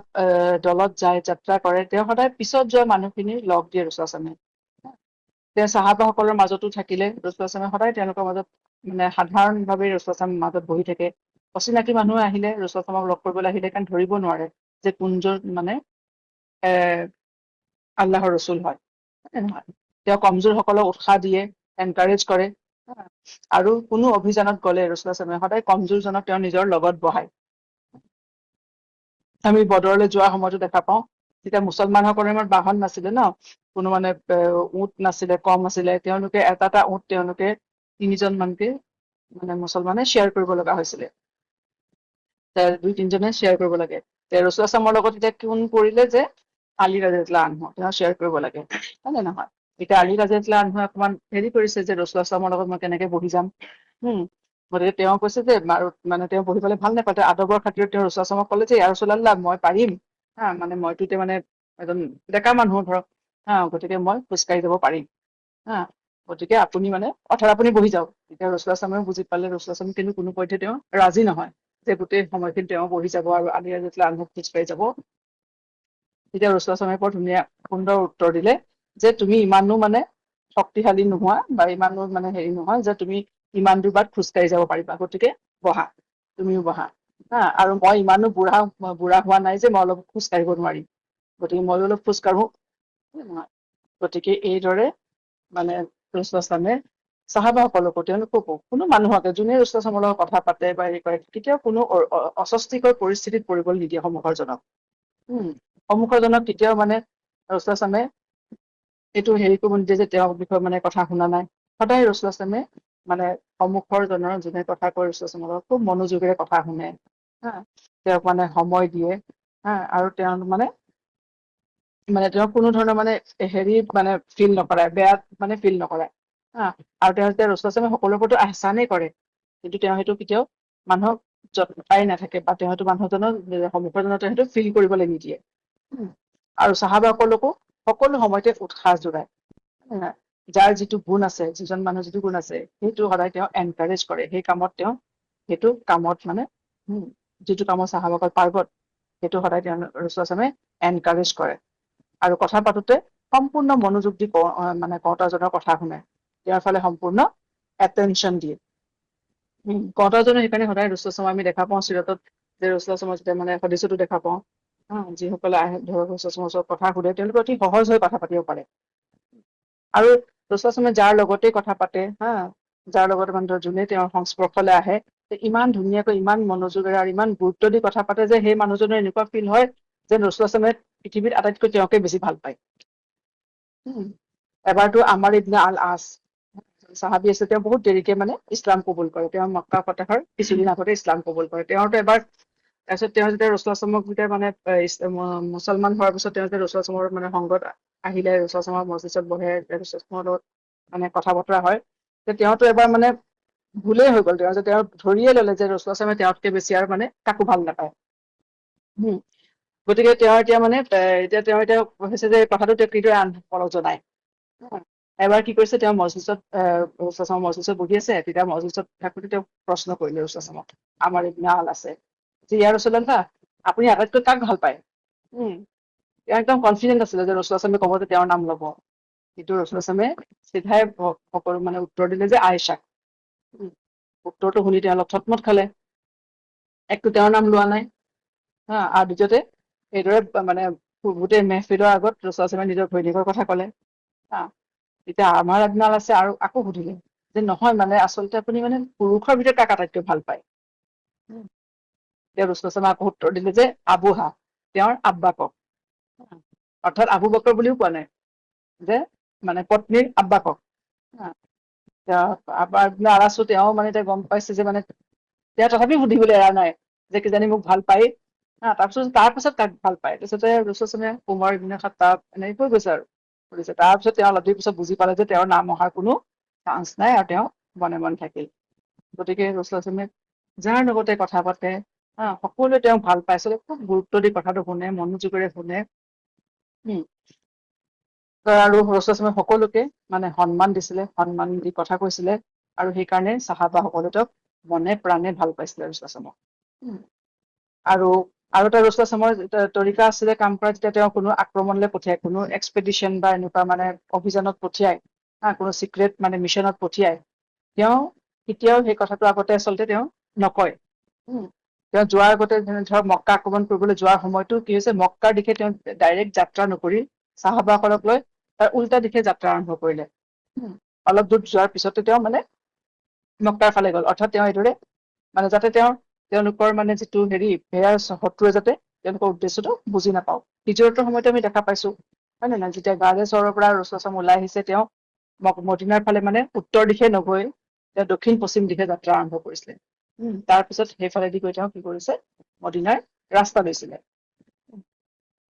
দলত যায়, যাত্ৰা কৰে, তেওঁ সদায় পিছত যোৱা মানুহখিনি লগ দিয়ে ৰসুল। তেওঁ চাহাবাসকলৰ মাজতো থাকিলে, ৰসুল সদায় তেওঁলোকৰ মাজত সাধাৰণভাৱে ৰসুল মাজত বহি থাকে। অচিনাকি মানুহ আহিলে, ৰসুল লগ কৰিবলৈ আহিলে, কাৰণ ধৰিব নোৱাৰে যে কোনজন আল্লাহৰ ৰসুল হয় নহয়। তেওঁ কমজোৰ সকলক উৎসাহ দিয়ে, এনকাৰেজ কৰে। আৰু কোনো অভিযানত গলে ৰসুল সদায় কমজোৰজনক তেওঁ নিজৰ লগত বহায়। আমি বদৰলৈ যোৱাৰ সময়তো দেখা পাওঁ, তেতিয়া মুছলমানসকলৰ বাহন নাছিলে ন, কোনো উট নাছিলে, কম আছিলে, তেওঁলোকে এটা উট তেওঁলোকে 3জন মানকে মুছলমানে শ্বেয়াৰ কৰিব লগা হৈছিলে। 2-3জনে শ্বেয়াৰ কৰিব লাগে। ৰসুলৰ লগত এতিয়া কোন পৰিলে যে আলী ৰাদিয়াল্লাহু আনহু, তেওঁ শ্বেয়াৰ কৰিব লাগে, হয় নে নহয়? এতিয়া আলী ৰাদিয়াল্লাহু আনহুৱে অকমান হেৰি কৰিছে যে ৰসুলৰ লগত মই কেনেকে বহি যাম। গতিকে তেওঁ কৈছে যে তেওঁ বহিবলৈ ভাল নাপায়, আদবৰ খাতিৰত তেওঁ ৰসুলক ক'লে যে ইয়া ৰাছূলুল্লাহ, মই পাৰিম, মইতো এতিয়া এজন ডেকা মানুহ ধৰক, গতিকে মই খোজকাঢ়ি যাব পাৰিম। গতিকে আপুনি মানে অৰ্থাৎ আপুনি বহি যাওক। তেতিয়া ৰচুল আসলামেও বুজি পালে, ৰচুল আসলাম কিন্তু কোনো পধ্যে তেওঁ ৰাজি নহয় যে গোটেই সময়খিনি তেওঁ বহি যাব আৰু আলী ৰাদিয়াল্লাহু আনহু খোজকাঢ়ি যাব। তেতিয়া ৰচুল আসলামে বৰ ধুনীয়া সুন্দৰ উত্তৰ দিলে যে তুমি ইমানো মানে শক্তিশালী নোহোৱা বা ইমানো মানে হেৰি নহয় যে তুমি ইমান দূৰ বাট খোজকাঢ়ি যাব পাৰিবা, গতিকে বহা, তুমিও বহা। আৰু মই ইমানো বুঢ়া হোৱা নাই যে মই অলপ খোজ কাঢ়িব নোৱাৰিম, গতিকে ময়ো অলপ খোজ কাঢ়ো। গতিকে এইদৰে মানে ৰচুল আসলামে চাহাবাসকলকো তেওঁলোককো কোনো মানুহকে যোনে ৰচুল আসলামৰ লগত কথা পাতে বা হেৰি কৰে কেতিয়াও কোনো অস্বস্তিকৰ পৰিস্থিতিত পৰিবলৈ নিদিয়ে সন্মুখৰজনক। সন্মুখৰজনক কেতিয়াও মানে ৰচুল আসলামে এইটো হেৰি কৰিব নিদিয়ে যে তেওঁৰ বিষয়ে মানে কথা শুনা নাই। সদায় ৰচুল আসলামে মানে সন্মুখৰজনৰ যোনে কথা কয় ৰচুল আসলামৰ লগত খুব মনোযোগেৰে কথা শুনে, তেওঁক মানে সময় দিয়ে, আৰু তেওঁ মানে তেওঁ কোনো ধৰণৰ মানে হেৰি মানে ফিল নকৰে, বেয়া মানে ফিল নকৰে। আৰু তেওঁ যেতিয়া ৰচুল আসলামে সকলোৰে ওপৰতো আহচানেই কৰে, কিন্তু তেওঁ সেইটো কেতিয়াও মানুহক জতাই নাথাকে বা তেওঁ সেইটো মানুহজনক সন্মুখৰজনক তেওঁ সেইটো ফিল কৰিবলৈ নিদিয়ে। আৰু চাহাবাসকলকো সকলো সময়তে উৎসাহ যোগায়। যাৰ যিটো গুণ আছে, যিজন মানুহৰ যিটো গুণ আছে সেইটো সদায় তেওঁ এনকাৰেজ কৰে, সেই কামত মানে যিটো কামত চাহাবাসকল পাৰ্গত সেইটো সদায় তেওঁ ৰচুল আসলামে এনকাৰেজ কৰে। আৰু কথা পাতোতে সম্পূৰ্ণ মনোযোগ দি মানে কওঁতাজনৰ কথা শুনে, তেওঁৰ ফালে সম্পূৰ্ণ এটেনশ্যন দিয়ে। কওঁতাজনৰ সেইকাৰণে সদায় ৰচুল আসলামক আমি দেখা পাওঁ চিৰাতত যে ৰচুল আসলামক যেতিয়া মানে হাদিছতো দেখা পাওঁ, যিসকলে আহে ধৰক ৰচুল আসলামৰ ওচৰত কথা সুধে তেওঁলোকে অতি সহজ হৈ কথা পাতিব পাৰে। আৰু ৰচুল আসলামে যাৰ লগতে কথা পাতে, যাৰ লগতে মানে যোনে তেওঁৰ সংস্পৰ্শলৈ আহে, ইমান ধুনীয়াকৈ ইমান মনোযোগেৰে আৰু ইমান গুৰুত্ব দি কথা পাতে যে সেই মানুহজনৰ এনেকুৱা ফিল হয় যে ৰচুল আসলামে পৃথিৱীত আটাইতকৈ তেওঁকে বেছি ভাল পায়। এবাৰতো আমাৰ ইবনে আল আছ চাহাবী আছে, তেওঁ বহুত দেৰিকে মানে ইছলাম কবুল কৰে, তেওঁ মক্কা ফতেহৰ কিছুদিন আগতে ইছলাম কবুল কৰে। তেওঁতো এবাৰ তাৰপিছত তেওঁ যেতিয়া ৰচুল আসলামক যেতিয়া মানে মুছলমান হোৱাৰ পিছত তেওঁ যেতিয়া ৰচুল আসলামৰ মানে সংগত আহিলে, ৰচুল আসলামৰ মজলিছত বহে, ৰচুল আসলামৰ লগত মানে কথা বতৰা হয়, তেওঁতো এবাৰ মানে ভুলেই হৈ গ'ল, তেওঁ ধৰিয়ে ললে যে ৰচুল আসলামে তেওঁতকে বেছি আৰু মানে কাকো ভাল নাপায়। গতিকে তেওঁ এতিয়া মানে তেওঁ হৈছে যে কথাটো তেওঁ কিদৰে পলক জনায়। এবাৰ কি কৰিছে, তেওঁ মজলিছত ৰচুল আসলামৰ মজলিছত বহি আছে, তেতিয়া মজলিছত থাকোতে তেওঁ প্ৰশ্ন কৰিলে ৰচুল আসলামক, আমাৰ ইবনে আল আছে যে ইয়া ৰাছূলুল্লাহ আপুনি আটাইতকৈ কাক ভাল পায়। তেওঁ একদম কনফিডেন্ট আছিলে যে ৰচুল আসলামে ক'ব যে তেওঁৰ নাম ল'ব, কিন্তু ৰচুল আসলামে চিধাই সকলো মানে উত্তৰ দিলে যে আয়েশাক। উত্তৰটো শুনি তেওঁ অলপ থতমত খালে, একতো তেওঁৰ নাম লোৱা নাই, আৰু দ্বিতীয়তে এইদৰে মানে গোটেই মেহফিলৰ আগত ৰচুল আসলামে নিজৰ ঘৈণীয়েকৰ কথা ক'লে। এতিয়া আমাৰ ইবনে আল আছে আৰু আকৌ সুধিলে যে নহয় মানে আচলতে আপুনি মানে পুৰুষৰ ভিতৰত কাক আটাইতকৈ ভাল পায়। ৰচুল আসলামে আকৌ উত্তৰ দিলে যে আবুহা, তেওঁৰ আব্বাকক। অৰ্থাৎ আবু বকৰ বুলিও কোৱা নাই, যে মানে পত্নীৰ আব্বাকক। আমাৰ ইবনে আল আছো তেওঁ মানে এতিয়া গম পাইছে যে মানে তেওঁ তথাপিও সুধিবলৈ এৰা নাই যে কিজানি মোক ভাল পায়। তাৰপিছত কাক ভাল পায়, তাৰপিছতে ৰচুল আসলামে উমৰ ইবনে খাত্তাব এনেকৈ কৈ গৈছে আৰু সুধিছে। তাৰপিছত তেওঁ অলপ দেৰি পিছত বুজি পালে যে তেওঁৰ নাম অহাৰ কোনো চান্স নাই, আৰু তেওঁ মনে মনে থাকিল। গতিকে ৰচুল আসলামে যাৰ লগতে কথা পাতে, সকলোৱে তেওঁক ভাল পায়, আচলতে খুব গুৰুত্ব দি কথাটো শুনে, মনোযোগেৰে শুনে। আৰু ৰচুল আসলামে সকলোকে মানে সন্মান দিছিলে, সন্মান দি কথা কৈছিলে, আৰু সেইকাৰণে চাহাবা সকলো তেওঁক মনে প্ৰাণে ভাল পাইছিলে ৰচুল আসলামক। আৰু এটা ৰচুল আসলামৰ তৰিকা আছিলে কাম কৰা, যেতিয়া তেওঁ কোনো আক্ৰমণলৈ পঠিয়ায়, কোনো এক্সপেডিশ্যন বা এনেকুৱা মানে অভিযানত পঠিয়ায়, কোনো চিক্ৰেট মানে মিছনত পঠিয়ায়, তেওঁ কেতিয়াও সেই কথাটো আগতে আচলতে তেওঁ নকয়। তেওঁ যোৱাৰ আগতে ধৰক মক্কা আক্ৰমণ কৰিবলৈ যোৱাৰ সময়তো কি হৈছে, মক্কাৰ দিশে তেওঁ ডাইৰেক্ট যাত্ৰা নকৰি চাহাবাসকলক লৈ তাৰ উল্টা দিশে যাত্ৰা আৰম্ভ কৰিলে। অলপ দূৰ যোৱাৰ পিছতে তেওঁ মানে মক্কাৰ ফালে গ'ল, অৰ্থাৎ তেওঁ এইদৰে মানে যাতে তেওঁলোকৰ মানে যিটো হেৰি সেয়া শত্ৰুৱে যাতে তেওঁলোকৰ উদ্দেশ্যটো বুজি নাপাওঁ। হিজৰতৰ সময়তে আমি দেখা পাইছো, হয় নে নহয়, যেতিয়া গাজে চহৰৰ পৰা ৰচুল আসলাম ওলাই আহিছে, তেওঁ মদিনাৰ ফালে মানে উত্তৰ দিশে নগৈ তেওঁ দক্ষিণ পশ্চিম দিশে যাত্ৰা আৰম্ভ কৰিছিলে। তাৰপিছত সেইফালেদি গৈ তেওঁ কি কৰিছে, মদিনাৰ ৰাস্তা লৈছিলে।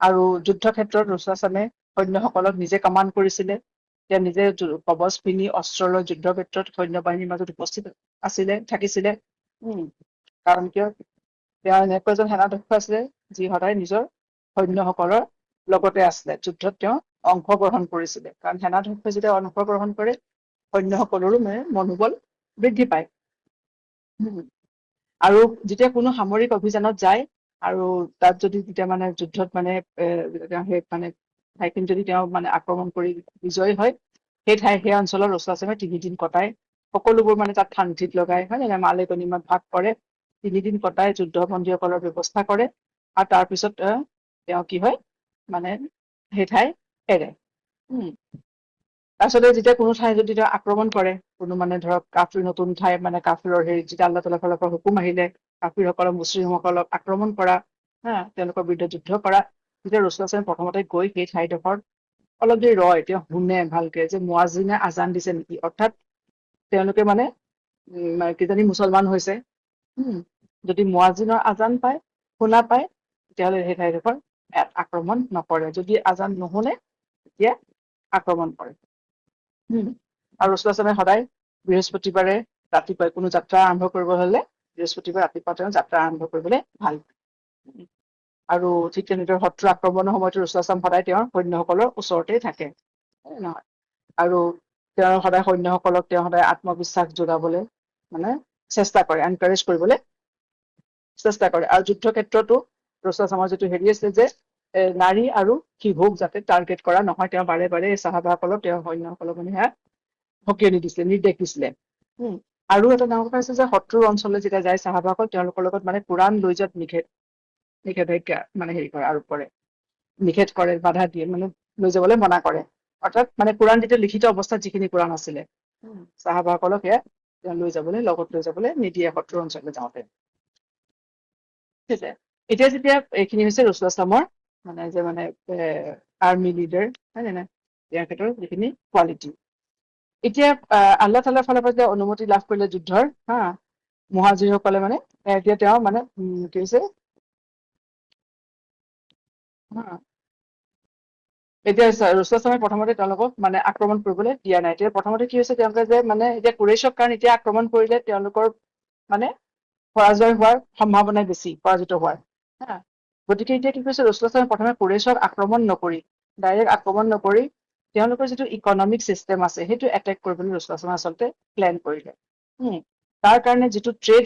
আৰু যুদ্ধ ক্ষেত্ৰত ৰচুল আসলামে সৈন্যসকলক নিজে কমাণ্ড কৰিছিলে, তেওঁ নিজে কবচ পিন্ধি অস্ত্ৰ লৈ যুদ্ধ ক্ষেত্ৰত সৈন্য বাহিনীৰ মাজত উপস্থিত থাকিছিলে। কাৰণ কিয়, তেওঁ এনেকুৱা এজন সেনাধ্যক্ষ আছিলে যি সদায় নিজৰ সৈন্যসকলৰ লগতে আছিলে যুদ্ধত তেওঁ অংশগ্ৰহণ কৰিছিলে কাৰণ সেনাধ্যক্ষই যেতিয়া অংশগ্ৰহণ কৰে সৈন্যসকলৰো মানে মনোবল বৃদ্ধি পায় আৰু যেতিয়া কোনো সামৰিক অভিযানত যায় আৰু তাত যদি তেতিয়া মানে যুদ্ধত মানে সেই মানে ঠাইখিনি যদি তেওঁ মানে আক্ৰমণ কৰি বিজয়ী হয় সেই অঞ্চলৰ ৰচুলাচমে 3 দিন কটাই সকলোবোৰ মানে তাত শান্তিত লগাই হয় নে মালে গনিমত ভাগ কৰে 3 দিন কটাই যুদ্ধবন্দীসকলৰ ব্যৱস্থা কৰে আৰু তাৰপিছত তেওঁ কি হয় মানে সেই ঠাই এৰে তাৰপিছতে যেতিয়া কোনো ঠাই যদি তেওঁ আক্ৰমণ কৰে কোনো মানে ধৰক কাফিৰ নতুন ঠাই মানে কাফিৰৰ হেৰি যেতিয়া আল্লাহ তাআলাৰ ফালৰ পৰা হুকুম আহিলে কাফিৰসকলক মুছলিমসকলক আক্ৰমণ কৰা তেওঁলোকৰ বিৰুদ্ধে যুদ্ধ কৰা তেতিয়া ৰচুলাচমে প্ৰথমতে গৈ সেই ঠাইডোখৰ অলপ দেৰি ৰয় তেওঁ শুনে ভালকে যে মুৱাজ্জিনে আজান দিছে নেকি অৰ্থাৎ তেওঁলোকে মানে কিজানি মুছলমান হৈছে যদি মুৱাজ্জিনৰ আজান পায় শুনা পায় তেতিয়াহ'লে সেই ঠাইডোখৰ আক্ৰমণ নকৰে যদি আজান নুশুনে তেতিয়া আক্ৰমণ কৰে আৰু ৰচুলাচমে সদায় বৃহস্পতিবাৰে ৰাতিপুৱাই কোনো যাত্ৰা আৰম্ভ কৰিব হলে বৃহস্পতিবাৰে ৰাতিপুৱা তেওঁ যাত্ৰা আৰম্ভ কৰিবলৈ ভাল আৰু ঠিক তেনেদৰে শত্ৰু আক্ৰমণৰ সময়তো ৰচুলাচম সদায় তেওঁৰ সৈন্যসকলৰ ওচৰতেই থাকে নহয় আৰু তেওঁৰ সদায় সৈন্যসকলক তেওঁ সদায় আত্মবিশ্বাস যোগাবলৈ মানে চেষ্টা কৰে এনকাৰেজ কৰিবলৈ চেষ্টা কৰে আৰু যুদ্ধ ক্ষেত্ৰতো ৰচুলাচমৰ যিটো হেৰি আছে যে নাৰী আৰু শিশুক যাতে টাৰ্গেট কৰা নহয় তেওঁ বাৰে বাৰে চাহাবাসকলক তেওঁৰ সৈন্যসকলক মানে সেয়া সকীয়নি দিছিলে নিৰ্দেশ দিছিলে আৰু এটা ডাঙৰ কথা আছে যে শত্ৰুৰ অঞ্চললৈ যেতিয়া যায় চাহাবাসকল তেওঁলোকৰ লগত মানে কোৰাণ লৈ যোৱাত নিষেধাজ্ঞা মানে হেৰি কৰে আৰোপ কৰে নিষেধ কৰে বাধা দিয়ে মানে লৈ যাবলৈ মনা কৰে অৰ্থাৎ মানে কোৰাণ যেতিয়া লিখিত অৱস্থাত যিখিনি কোৰাণ আছিলে চাহাবাসকলক সেয়া লৈ যাবলৈ লগত লৈ যাবলৈ নিদিয়ে শত্ৰুৰ অঞ্চললৈ যাওঁতে এতিয়া যেতিয়া এইখিনি হৈছে ৰচুলাচলামৰ মানে যে মানে আৰ্মি লিডাৰ হয় নে নাই ইয়াৰ ক্ষেত্ৰত যিখিনি কোৱালিটি এতিয়া আল্লাহ তাআলাৰ ফালৰ পৰা যেতিয়া অনুমতি লাভ কৰিলে যুদ্ধৰ মুহাজিৰসকলে মানে এতিয়া তেওঁ মানে কি হৈছে এতিয়া ৰচুলাচলামে প্ৰথমতে তেওঁলোকক মানে আক্ৰমণ কৰিবলৈ দিয়া নাই এতিয়া প্ৰথমতে কি হৈছে তেওঁলোকে যে মানে এতিয়া কুৰেশ্বক কাৰণ এতিয়া আক্ৰমণ কৰিলে তেওঁলোকৰ মানে পৰাজয় হোৱাৰ সম্ভাৱনা বেছি পৰাজিত হোৱাৰ গতিকে এতিয়া কি কৈছে ৰচুলাচলামে প্ৰথমে কুৰেশ্বক আক্ৰমণ নকৰি ডাইৰেক্ট আক্ৰমণ নকৰি তেওঁলোকৰ যিটো ইকনমিক চিষ্টেম আছে সেইটো এটেক কৰিবলৈ ৰচুলাচলামে আচলতে প্লেন কৰিলে তাৰ কাৰণে যিটো ট্ৰেড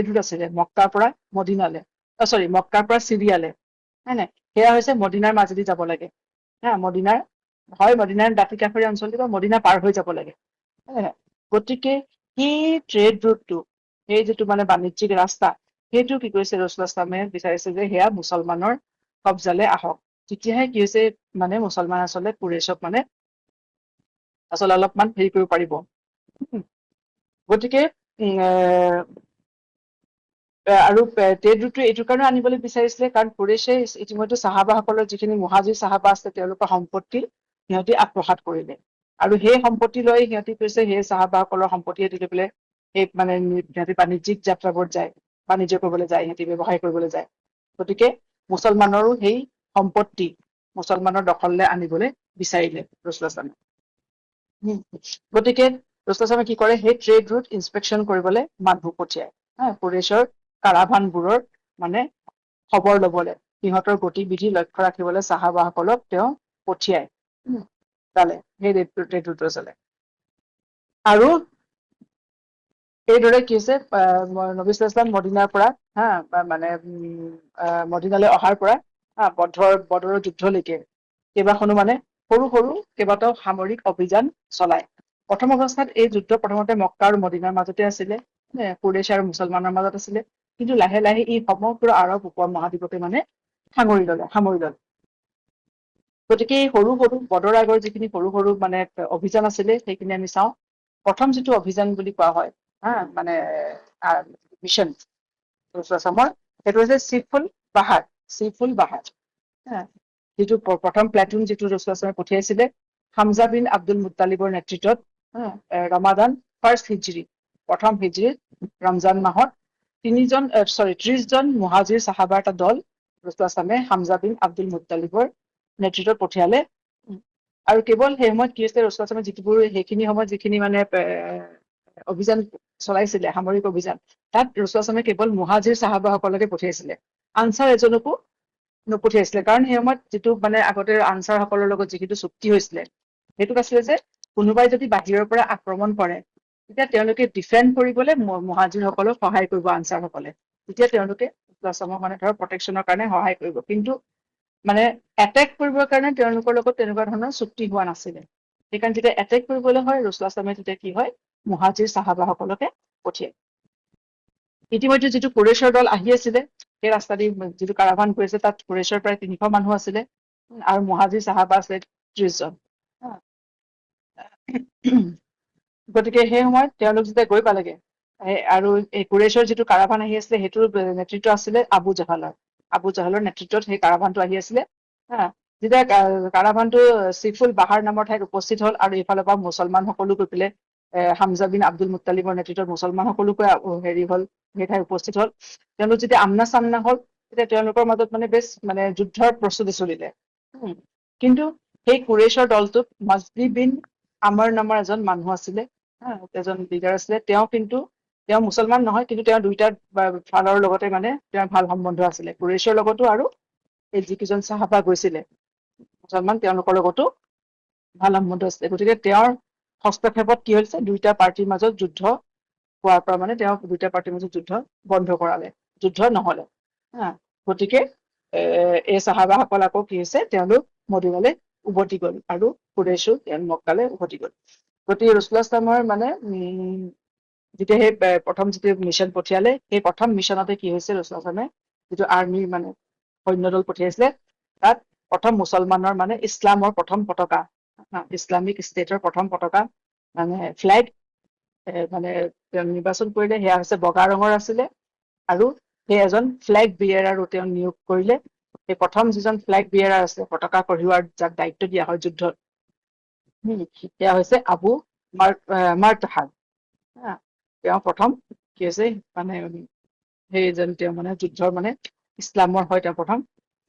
ৰুট আছিলে মক্কাৰ পৰা মদিনালে মক্কাৰ পৰা চিৰিয়ালে হয় নাই সেয়া হৈছে মদিনাৰ মাজেদি যাব লাগে মদিনাৰ দাঁতি কাষৰীয়া অঞ্চলটো বা মদিনা পাৰ হৈ যাব লাগে গতিকে সেই ট্ৰেড ৰুটটো সেই যিটো মানে বাণিজ্যিক ৰাস্তা সেইটো কি কৰিছে ৰচুলাচলামে বিচাৰিছে যে সেয়া মুছলমানৰ কব্জালে আহক তেতিয়াহে কি হৈছে মানে মুছলমান আচলতে কুৰেশ্বক মানে আচলতে অলপমান হেৰি কৰিব পাৰিব গতিকে আৰু ট্ৰেড ৰুটটো এইটো কাৰণে আনিবলৈ বিচাৰিছিলে কাৰণ কুৰেশ্বই ইতিমধ্যে চাহাবাসকলৰ যিখিনি মুহাজিৰ চাহাবা আছে তেওঁলোকৰ সম্পত্তি সিহঁতি আত্মসাৎ কৰিলে আৰু সেই সম্পত্তি লৈ সিহঁতি কৈছে সেই চাহাবাসকলৰ সম্পত্তিয়ে দি পেলাই সেই মানে সিহঁতি বাণিজ্যিক যাত্ৰাবোৰত যায় বাণিজ্য কৰিবলৈ যায় সিহঁতি ব্যৱসায় কৰিবলৈ যায় গতিকে মুছলমানৰো সেই সম্পত্তি মুছলমানৰ দখললৈ আনিবলৈ বিচাৰিলে ৰচুলাচলামে গতিকে ৰচুলাচলামে কি কৰে সেই ট্ৰেড ৰুট ইন্সপেকশ্যন কৰিবলৈ মানুহ পঠিয়ায় কুৰেশ্বৰ কাৰাভানবোৰৰ মানে খবৰ লবলৈ সিহঁতৰ গতিবিধি লক্ষ্য ৰাখিবলৈ চাহাবাসকলক তেওঁ পঠিয়ায় তালে সেই ট্ৰেড ৰুটটো চলে আৰু এইদৰে কি হৈছে নবী সাল্লাল্লাহু আলাইহি মদিনাৰ পৰা মানে মদিনালৈ অহাৰ পৰা বদৰৰ যুদ্ধলৈকে কেইবাখনো মানে সৰু সৰু কেইবাটাও সামৰিক অভিযান চলায় প্ৰথম অৱস্থাত এই যুদ্ধ প্ৰথমতে মক্কা আৰু মদিনাৰ মাজতে আছিলে কুৰেশ্ব আৰু মুছলমানৰ মাজত আছিলে কিন্তু লাহে লাহে ই সমগ্ৰ আৰৱ উপমহাদ্বীপতে মানে সামৰি ললে গতিকে এই সৰু সৰু বদৰ আগৰ যিখিনি সৰু সৰু মানে অভিযান আছিলে সেইখিনি আমি চাওঁ প্ৰথম যিটো অভিযান বুলি কোৱা হয় মানে মিছন ৰচুলাচলামৰ সেইটো হৈছে চিফুল বাহাৰ যিটো প্ৰথম প্লেটুন যিটো ৰচুলাচলামে পঠিয়াইছিলে হামজা বিন আব্দুল মুত্তালিবৰ নেতৃত্বত ৰমাদান প্ৰথম হিজৰীত ৰমজান মাহত 30জন মুহাজিৰ চাহাবাৰ এটা দল ৰচুলাচলামে হামজা বিন আব্দুল মুত্তালিবৰ নেতৃত্বত পঠিয়ালে আৰু কেৱল সেই সময়ত কি হৈছে ৰচুলাচলামে সেইখিনি সময়ত যিখিনি মানে অভিযান চলাইছিলে সামৰিক অভিযান তাত ৰচুলাচলামে কেৱল মুহাজিৰ চাহাবাসকলকে পঠিয়াইছিলে আনচাৰ এজনকো নপঠিয়াইছিলে, কাৰণ সেই সময়ত যিটো মানে আগতে আনচাৰসকলৰ লগত যিটো চুক্তি হৈছিলে সেইটোত আছিলে যে কোনোবাই যদি বাহিৰৰ পৰা আক্ৰমণ কৰে তেতিয়া তেওঁলোকে ডিফেণ্ড কৰিবলৈ মুহাজিৰসকলক সহায় কৰিব আনচাৰসকলে, তেতিয়া তেওঁলোকে আছামক মানে ধৰক প্ৰটেকশ্যনৰ কাৰণে সহায় কৰিব, কিন্তু মানে এটেক কৰিবৰ কাৰণে তেওঁলোকৰ লগত তেনেকুৱা ধৰণৰ চুক্তি হোৱা নাছিলে। সেইকাৰণে যেতিয়া এটেক কৰিবলৈ হয় ৰাছুল আছলামে তেতিয়া কি হয় মুহাজিৰ চাহাবাসকলকে পঠিয়ায়। ইতিমধ্যে যিটো কুৰেশ্বৰ দল আহি আছিলে সেই ৰাস্তা দি যিটো কাৰাভান গৈ আছে তাত কুৰেশ্বৰ প্ৰায় 300 মানুহ আছিলে আৰু মুহাজিৰ চাহাবা আছিলে 30 জন। গতিকে সেই সময়ত তেওঁলোক যেতিয়া গৈ পালেগে আৰু এই কুৰেশ্বৰ যিটো কাৰাভান আহি আছিলে সেইটোৰ নেতৃত্ব আছিলে আবু জাহালৰ নেতৃত্বত সেই কাৰাভানটো আহি আছিলে। যেতিয়া কাৰাভানটো চিফুল বাহাৰ নামৰ ঠাইত উপস্থিত হল আৰু ইফালৰ পৰা মুছলমান সকলো গৈ পেলাই হামজা বিন আব্দুল মুত্তালিবৰ নেতৃত্বত মুছলমান সকলোকে হেৰি হল সেই ঠাইত উপস্থিত হল। তেওঁলোক যেতিয়া আমনা চামনা হল তেতিয়া তেওঁলোকৰ মাজত মানে বেছ মানে যুদ্ধৰ প্ৰস্তুতি চলিলে। কিন্তু সেই কুৰেশ্বৰ দলটোত মাজদি বিন আমাৰ নামৰ এজন মানুহ আছিলে, এজন লিডাৰ আছিলে। তেওঁ মুছলমান নহয়, কিন্তু তেওঁ দুইটা ফালৰ লগতে মানে তেওঁৰ ভাল সম্বন্ধ আছিলে, কুৰেশ্বৰ লগতো আৰু এই যিকেইজন চাহাবা গৈছিলে মুছলমান তেওঁলোকৰ লগতো ভাল সম্বন্ধ আছিলে। গতিকে তেওঁৰ হস্তক্ষেপত কি হৈছে দুইটা পাৰ্টিৰ মাজত যুদ্ধ হোৱাৰ পৰা মানে তেওঁ দুইটা পাৰ্টিৰ মাজত যুদ্ধ বন্ধ কৰালে, যুদ্ধ নহলে। গতিকে এই চাহাবাসকল আকৌ কি হৈছে তেওঁলোক মদিনালৈ উভতি গল আৰু কুৰেশো মক্কালৈ উভতি গল। গতিকে ৰাছুলুল্লাহ ইছলামৰ মানে যেতিয়া সেই প্ৰথম যিটো মিছন পঠিয়ালে সেই প্ৰথম মিছনতে কি হৈছে ৰাছুলুল্লাহ ইছলামে যিটো আৰ্মি মানে সৈন্যদল পঠিয়াইছিলে তাত প্ৰথম মুছলমানৰ মানে ইছলামৰ প্ৰথম পতাকা, ইছলামিক ষ্টেটৰ প্ৰথম পতাকা মানে ফ্লেগ মানে নিৰ্বাচন কৰিলে। সেয়া হৈছে বগা ৰঙৰ আছিলে আৰু সেই এজন ফ্লেগ বিয়েৰাৰো তেওঁ নিয়োগ কৰিলে। সেই প্ৰথম যিজন ফ্লেগ বিয়েৰাৰ আছে পতাকা কঢ়িওৱাৰ যাক দায়িত্ব দিয়া হয় যুদ্ধত সেয়া হৈছে আবু মাৰতাহান। তেওঁ প্ৰথম কি হৈছে মানে সেইজন তেওঁ মানে যুদ্ধৰ মানে ইছলামৰ হয় তেওঁ প্ৰথম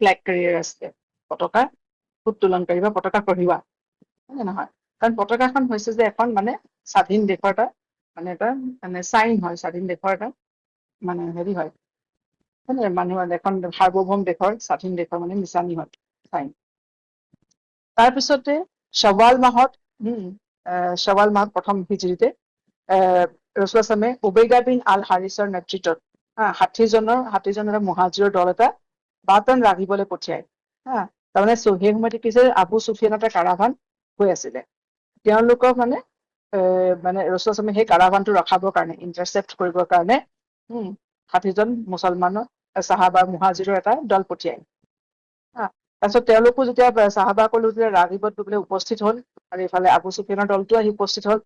ফ্লেগ কেৰিয়াৰ আছিলে, পতাকা উত্তোলনকাৰী বা পতাকা কঢ়িওৱা, হয় নহয়? কাৰণ পতাকাখন হৈছে যে এখন মানে স্বাধীন দেশৰ এটা মানে চাইন হয়, স্বাধীন দেশৰ এটা মানে হেৰি হয় মানুহৰ এখন সাৰ্বভৌম দেশৰ স্বাধীন দেশৰ মানে নিচানী হয় চাইন। তাৰপিছতে শ্বাৱাল মাহত প্ৰথম হিজৰীতে ৰাছুলুল্লাহ ইছলামে উবৈদা বিন আল হাৰিছৰ নেতৃত্বত 60জনৰ মুহাজিৰৰ দল এটা বাটন ৰাগিবলৈ পঠিয়ায়। তাৰমানে সেই সময়ত কি হৈছে আবু চুফিয়ানৰ এটা কাৰাভান হৈ আছিলে। তেওঁলোকক মানে ৰাছুলুল্লাহ ইছলামে সেই কাৰাভানটো ৰখাবৰ কাৰণে ইণ্টাৰচেপ্ট কৰিবৰ কাৰণে 60জন মুছলমানৰ চাহাবা মুহাজিৰৰ এটা দল পঠিয়ায়। তাৰপিছত তেওঁলোকো যেতিয়া চাহাবাসকলো যেতিয়া ৰাগিবত গৈ উপস্থিত হল আৰু ইফালে আবু চুফিয়ানৰ দলটো আহি উপস্থিত হল,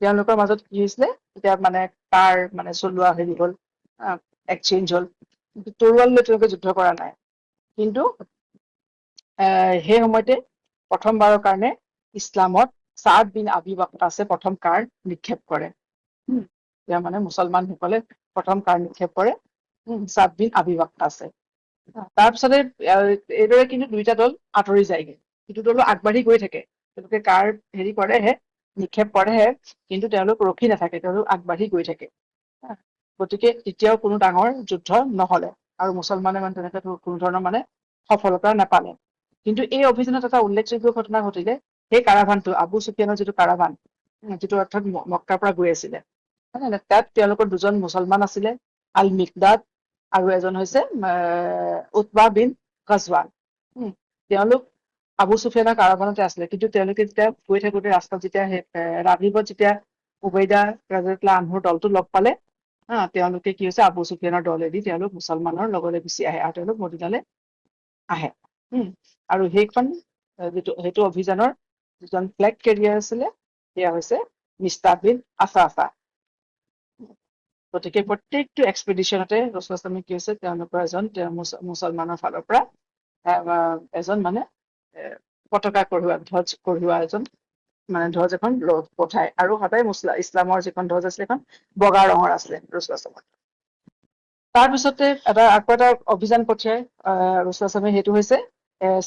তেওঁলোকৰ মাজত কি হৈছিলে তেতিয়া মানে কাৰ মানে চলোৱা হেৰি হল, এক্সচেঞ্জ হল। তৰোৱাল লৈ তেওঁলোকে যুদ্ধ কৰা নাই, কিন্তু সেই সময়তে প্ৰথমবাৰৰ কাৰণে ইছলামত ছাদ বিন আবি ৱাক্কাছে প্ৰথম কাৰ নিক্ষেপ কৰে। তেওঁ মানে মুছলমানসকলে প্ৰথম কাৰ নিক্ষেপ কৰে ছাদ বিন আবি ৱাক্কাছে। তাৰপিছতে এইদৰে কিন্তু দুইটা দল আঁতৰি যায়গে, সিটো দলো আগবাঢ়ি গৈ থাকে, তেওঁলোকে কাৰ হেৰি কৰেহে নিক্ষেপ কৰেহে, কিন্তু তেওঁলোক ৰখি নাথাকে, তেওঁলোক আগবাঢ়ি গৈ থাকে। গতিকে তেতিয়াও কোনো ডাঙৰ যুদ্ধ নহলে আৰু মুছলমানে মানে তেনেকে কোনো ধৰণৰ মানে সফলতা নাপালে। কিন্তু এই অভিযানত এটা উল্লেখযোগ্য ঘটনা ঘটিলে, সেই কাৰাভানটো আবু চুফিয়ানৰ যিটো কাৰাভান, যিটো অৰ্থাৎ মক্কাৰ পৰা গৈ আছিলে, তাত তেওঁলোকৰ দুজন মুছলমান আছিলে, আল মিকদাদ আৰু এজন হৈছে উতবা বিন গজৱান। তেওঁলোক আবু চুফিয়ানৰ কাৰাভানতে আছিলে, কিন্তু তেওঁলোকে যেতিয়া গৈ থাকোতে ৰাস্তাত যেতিয়া ৰাগিবত যেতিয়া উবৈদা ৰাদিয়াল্লাহু আনহুৰ দলটো লগ পালে, তেওঁলোকে কি হৈছে আবু চুফিয়ানৰ দলেদি তেওঁলোক মুছলমানৰ লগলৈ গুচি আহে আৰু তেওঁলোক মদিনালৈ আহে। আৰু সেইটো অভিযানৰ যিজন ফ্লেগ কেৰিয়াৰ আছিলে সেয়া হৈছে মিস্তাহ বিন আসাফা। গতিকে প্ৰত্যেকটো এক্সপিডিশ্যনতে ৰাছুলুল্লাহ ইছলামে কি হৈছে তেওঁলোকৰ এজন মুছলমানৰ ফালৰ পৰা এজন মানে পতাকা কঢ়িওৱা ধ্বজ কঢ়িওৱা এজন মানে ধ্বজ এখন পঠায়, আৰু সদায় ইছলামৰ যিখন ধ্বজ আছিলে এখন বগা ৰঙৰ আছিলে ৰাছুলুল্লাহ ইছলামৰ। তাৰপিছতে আকৌ এটা অভিযান পঠিয়াই ৰাছুলুল্লাহ ইছলামে, সেইটো হৈছে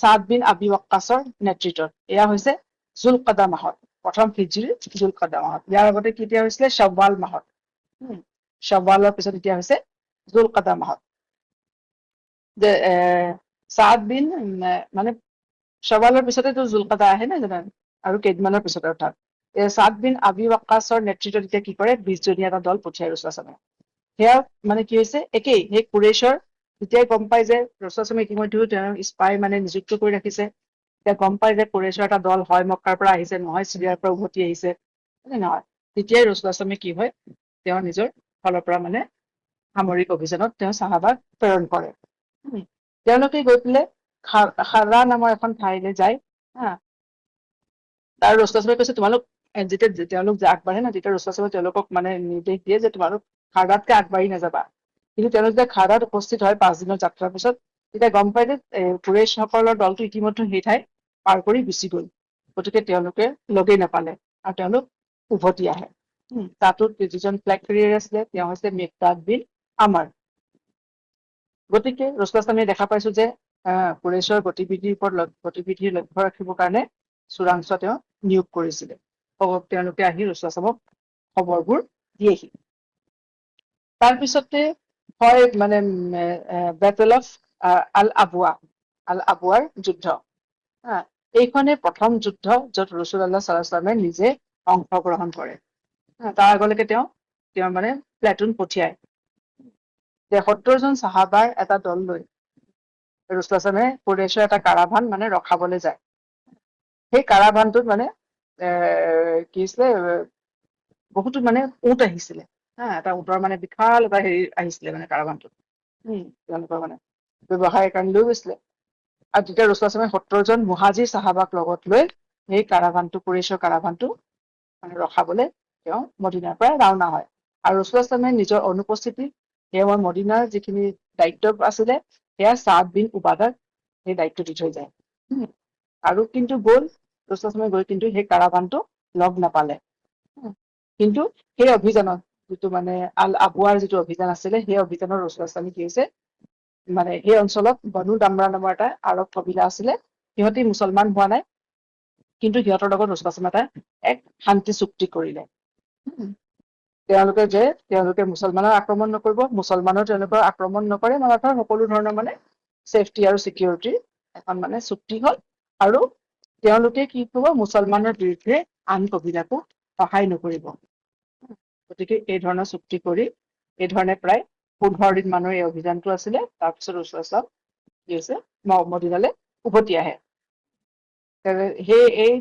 ছাদ বিন আবি ৱাক্কাছৰ নেতৃত্বত। এয়া হৈছে জুলকাদা মাহত, প্ৰথম হিজৰীৰ জুলকাদা মাহত। ইয়াৰ আগতে কেতিয়া হৈছিলে শ্বাৱাল মাহত। শ্বাৱালৰ পিছত এতিয়া হৈছে জুলকাদা মাহত। ছাদ বিন মানে শ্বাৱালৰ পিছতেতো জুলকাদা আহে না জানো, আৰু কেইদিনমানৰ পিছতে অৰ্থাৎ ছাদ বিন আবি ৱাক্কাছৰ নেতৃত্বত এতিয়া কি কৰে 20জনীয়া এটা দল পঠিয়াই ৰাছুলাল্লাহ। সেয়া মানে কি হৈছে একেই, সেই কুৰেইছৰ যেতিয়াই গম পাই যে ৰাছুলাল্লাহ ইতিমধ্যেও তেওঁ স্পাই মানে নিযুক্ত কৰি ৰাখিছে, এতিয়া গম পাই যে কুৰেইছৰ এটা দল হয় মক্কাৰ পৰা আহিছে, নহয় চিৰিয়াৰ পৰা উভতি আহিছে, নহয়, তেতিয়াই ৰাছুলাল্লাহ কি হয় তেওঁ নিজৰ ফালৰ পৰা মানে সামৰিক অভিযানত তেওঁ চাহাবাক প্ৰেৰণ কৰে। তেওঁলোকে গৈ পেলাই খাৰা নামৰ এখন ঠাইলৈ যায়। হা, তাৰ ৰাছুলাল্লাহে কৈছে তোমালোক যেতিয়া তেওঁলোক আগবাঢ়ে না, তেতিয়া ৰাছুলাল্লাহে তেওঁলোকক মানে নিৰ্দেশ দিয়ে যে তোমালোক খাৰাতকে আগবাঢ়ি নাযাবা। কিন্তু তেওঁলোক যেতিয়া খাৰাত উপস্থিত হয় 5 দিনৰ যাত্ৰাৰ পিছত, তেতিয়া গম পাই যে কুৰেইছসকলৰ দলটো ইতিমধ্যে সেই ঠাই পাৰ কৰি গুচি গল, গতিকে তেওঁলোকে লগেই নাপালে আৰু তেওঁলোক উভতি আহে। তাতো যিজন ফ্লেগ কেৰিয়াৰ আছিলে তেওঁ হৈছে মিকদাদ বিন আমাৰ। গতিকে ৰাছুলাল্লাহে দেখা পাইছো যে কুৰেইছৰ গতিবিধিৰ লক্ষ্য ৰাখিবৰ কাৰণে চোৰাংচোৱা তেওঁ নিয়োগ কৰিছিলে। তেওঁলোকে আহি ৰাছুলাল্লাহক খবৰবোৰ দিয়েহি। তাৰপিছতে হয় মানে বেটেল অফ আল আবৱাৰ যুদ্ধ। এইখনে প্ৰথম যুদ্ধ য'ত ৰাছুলুল্লাহ সাল্লাল্লাহু আলাইহি ওয়াসাল্লামে নিজে অংশগ্ৰহণ কৰে। তাৰ আগলৈকে তেওঁ মানে প্লেটুন পঠিয়ায়। 70জন চাহাবাৰ এটা দল লৈ ৰাছুলুল্লাহে কুৰেইছৰ এটা কাৰাভান মানে ৰখাবলৈ যায়। সেই কাৰাভানটোত মানে কি হৈছিলে বহুতো মানে উট আহিছিলে। এটা উটৰ মানে বিশাল এটা হেৰি আহিছিলে মানে কাৰাভানটোত। তেওঁলোকৰ মানে ব্যৱসায়ৰ কাৰণে লৈ গৈছিলে। আৰু তেতিয়া ৰাছুলুল্লাহে 70জন মুহাজিৰ চাহাবাক লগত লৈ সেই কুৰেইছৰ কাৰাভানটো মানে ৰখাবলৈ তেওঁ মদিনাৰ পৰা ৰাওনা হয়। আৰু ৰাছুলুল্লাহে নিজৰ অনুপস্থিতি সেয়া মদিনাৰ যিখিনি দায়িত্ব আছিলে সেয়া ছাদ বিন উবাদাক সেই দায়িত্ব দি থৈ যায়। আৰু কিন্তু ৰাছুলুল্লাহে গৈ কিন্তু সেই কাৰাভানটো লগ নাপালে। কিন্তু সেই অভিযানত যিটো মানে আল আবৱাৰ যিটো অভিযান আছিলে, সেই অভিযানৰ ৰাছুলুল্লাহে কি হৈছে মানে সেই অঞ্চলত বনু দামৰা নামৰ এটা আৰৱ কবিলা আছিলে, সিহঁতি মুছলমান হোৱা নাই, কিন্তু সিহঁতৰ লগত ৰাছুলুল্লাহে এক শান্তি চুক্তি কৰিলে। তেওঁলোকে মুছলমানৰ আক্ৰমণ নকৰিব, মুছলমানৰ তেওঁলোকৰ আক্ৰমণ নকৰে, মানে সকলো ধৰণৰ মানে ছেফটি আৰু চিকিউৰিটিৰ এখন মানে চুক্তি হ'ল। আৰু তেওঁলোকে কি কৰিব মুছলমানৰ বিৰুদ্ধে আন কবিলাকো সহায় নকৰিব। গতিকে এই ধৰণৰ চুক্তি কৰি এই ধৰণে প্ৰায় 15 দিন মানৰ এই অভিযানটো আছিলে। তাৰপিছত ৰাছুলুল্লাহ কি হৈছে মদিনালৈ উভতি আহে। এই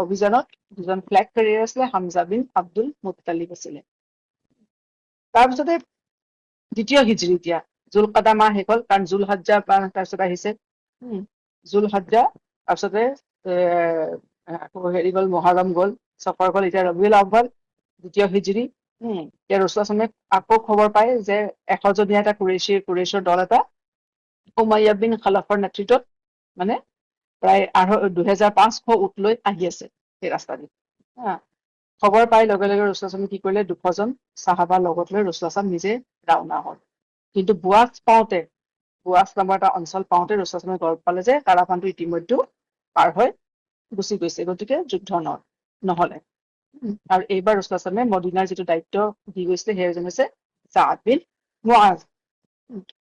অভিযানত দুজন ফ্লেগ কেৰিয়াৰ আছিলে, হামজা বিন আব্দুল মুত্তালিব আছিলে। তাৰপিছতে দ্বিতীয় হিজৰী, এতিয়া জুলকাদা মাহ শেষ হ'ল, কাৰণ জুলহজ্জা তাৰপিছত আহিছে। জুলহজ্জা তাৰপিছতে আকৌ হেৰি গ'ল, মহৰম গ'ল, চফৰ গ'ল, এতিয়া ৰবিউল আউ্বাল দ্বিতীয় হিজৰী। এতিয়া ৰাছুলুল্লাহে আকৌ খবৰ পায় যে 100জনীয়া এটা কুৰেইছৰ দল এটা উমাইয়া বিন খালাফৰ নেতৃত্বত মানে প্ৰায় 2500 উট লৈ আহি আছে সেই ৰাস্তা দি। খবৰ পাই লগে লগে ৰাছুলুল্লাহে কি কৰিলে 200জন চাহাবা লগত লৈ ৰাছুলুল্লাহ নিজে ৰাওনা হ'ল। কিন্তু বুৱাজ নামৰ এটা অঞ্চল পাওঁতে ৰাছুলুল্লাহে গম পালে যে কাৰাভানটো ইতিমধ্যে পাৰ হৈ গুচি গৈছে, গতিকে যুদ্ধ নহলে। আৰু এইবাৰ ৰাছুলুল্লাহে মদিনাৰ যিটো দায়িত্ব দি গৈছিলে সেইজন হৈছে ছাদ বিন মুআজ।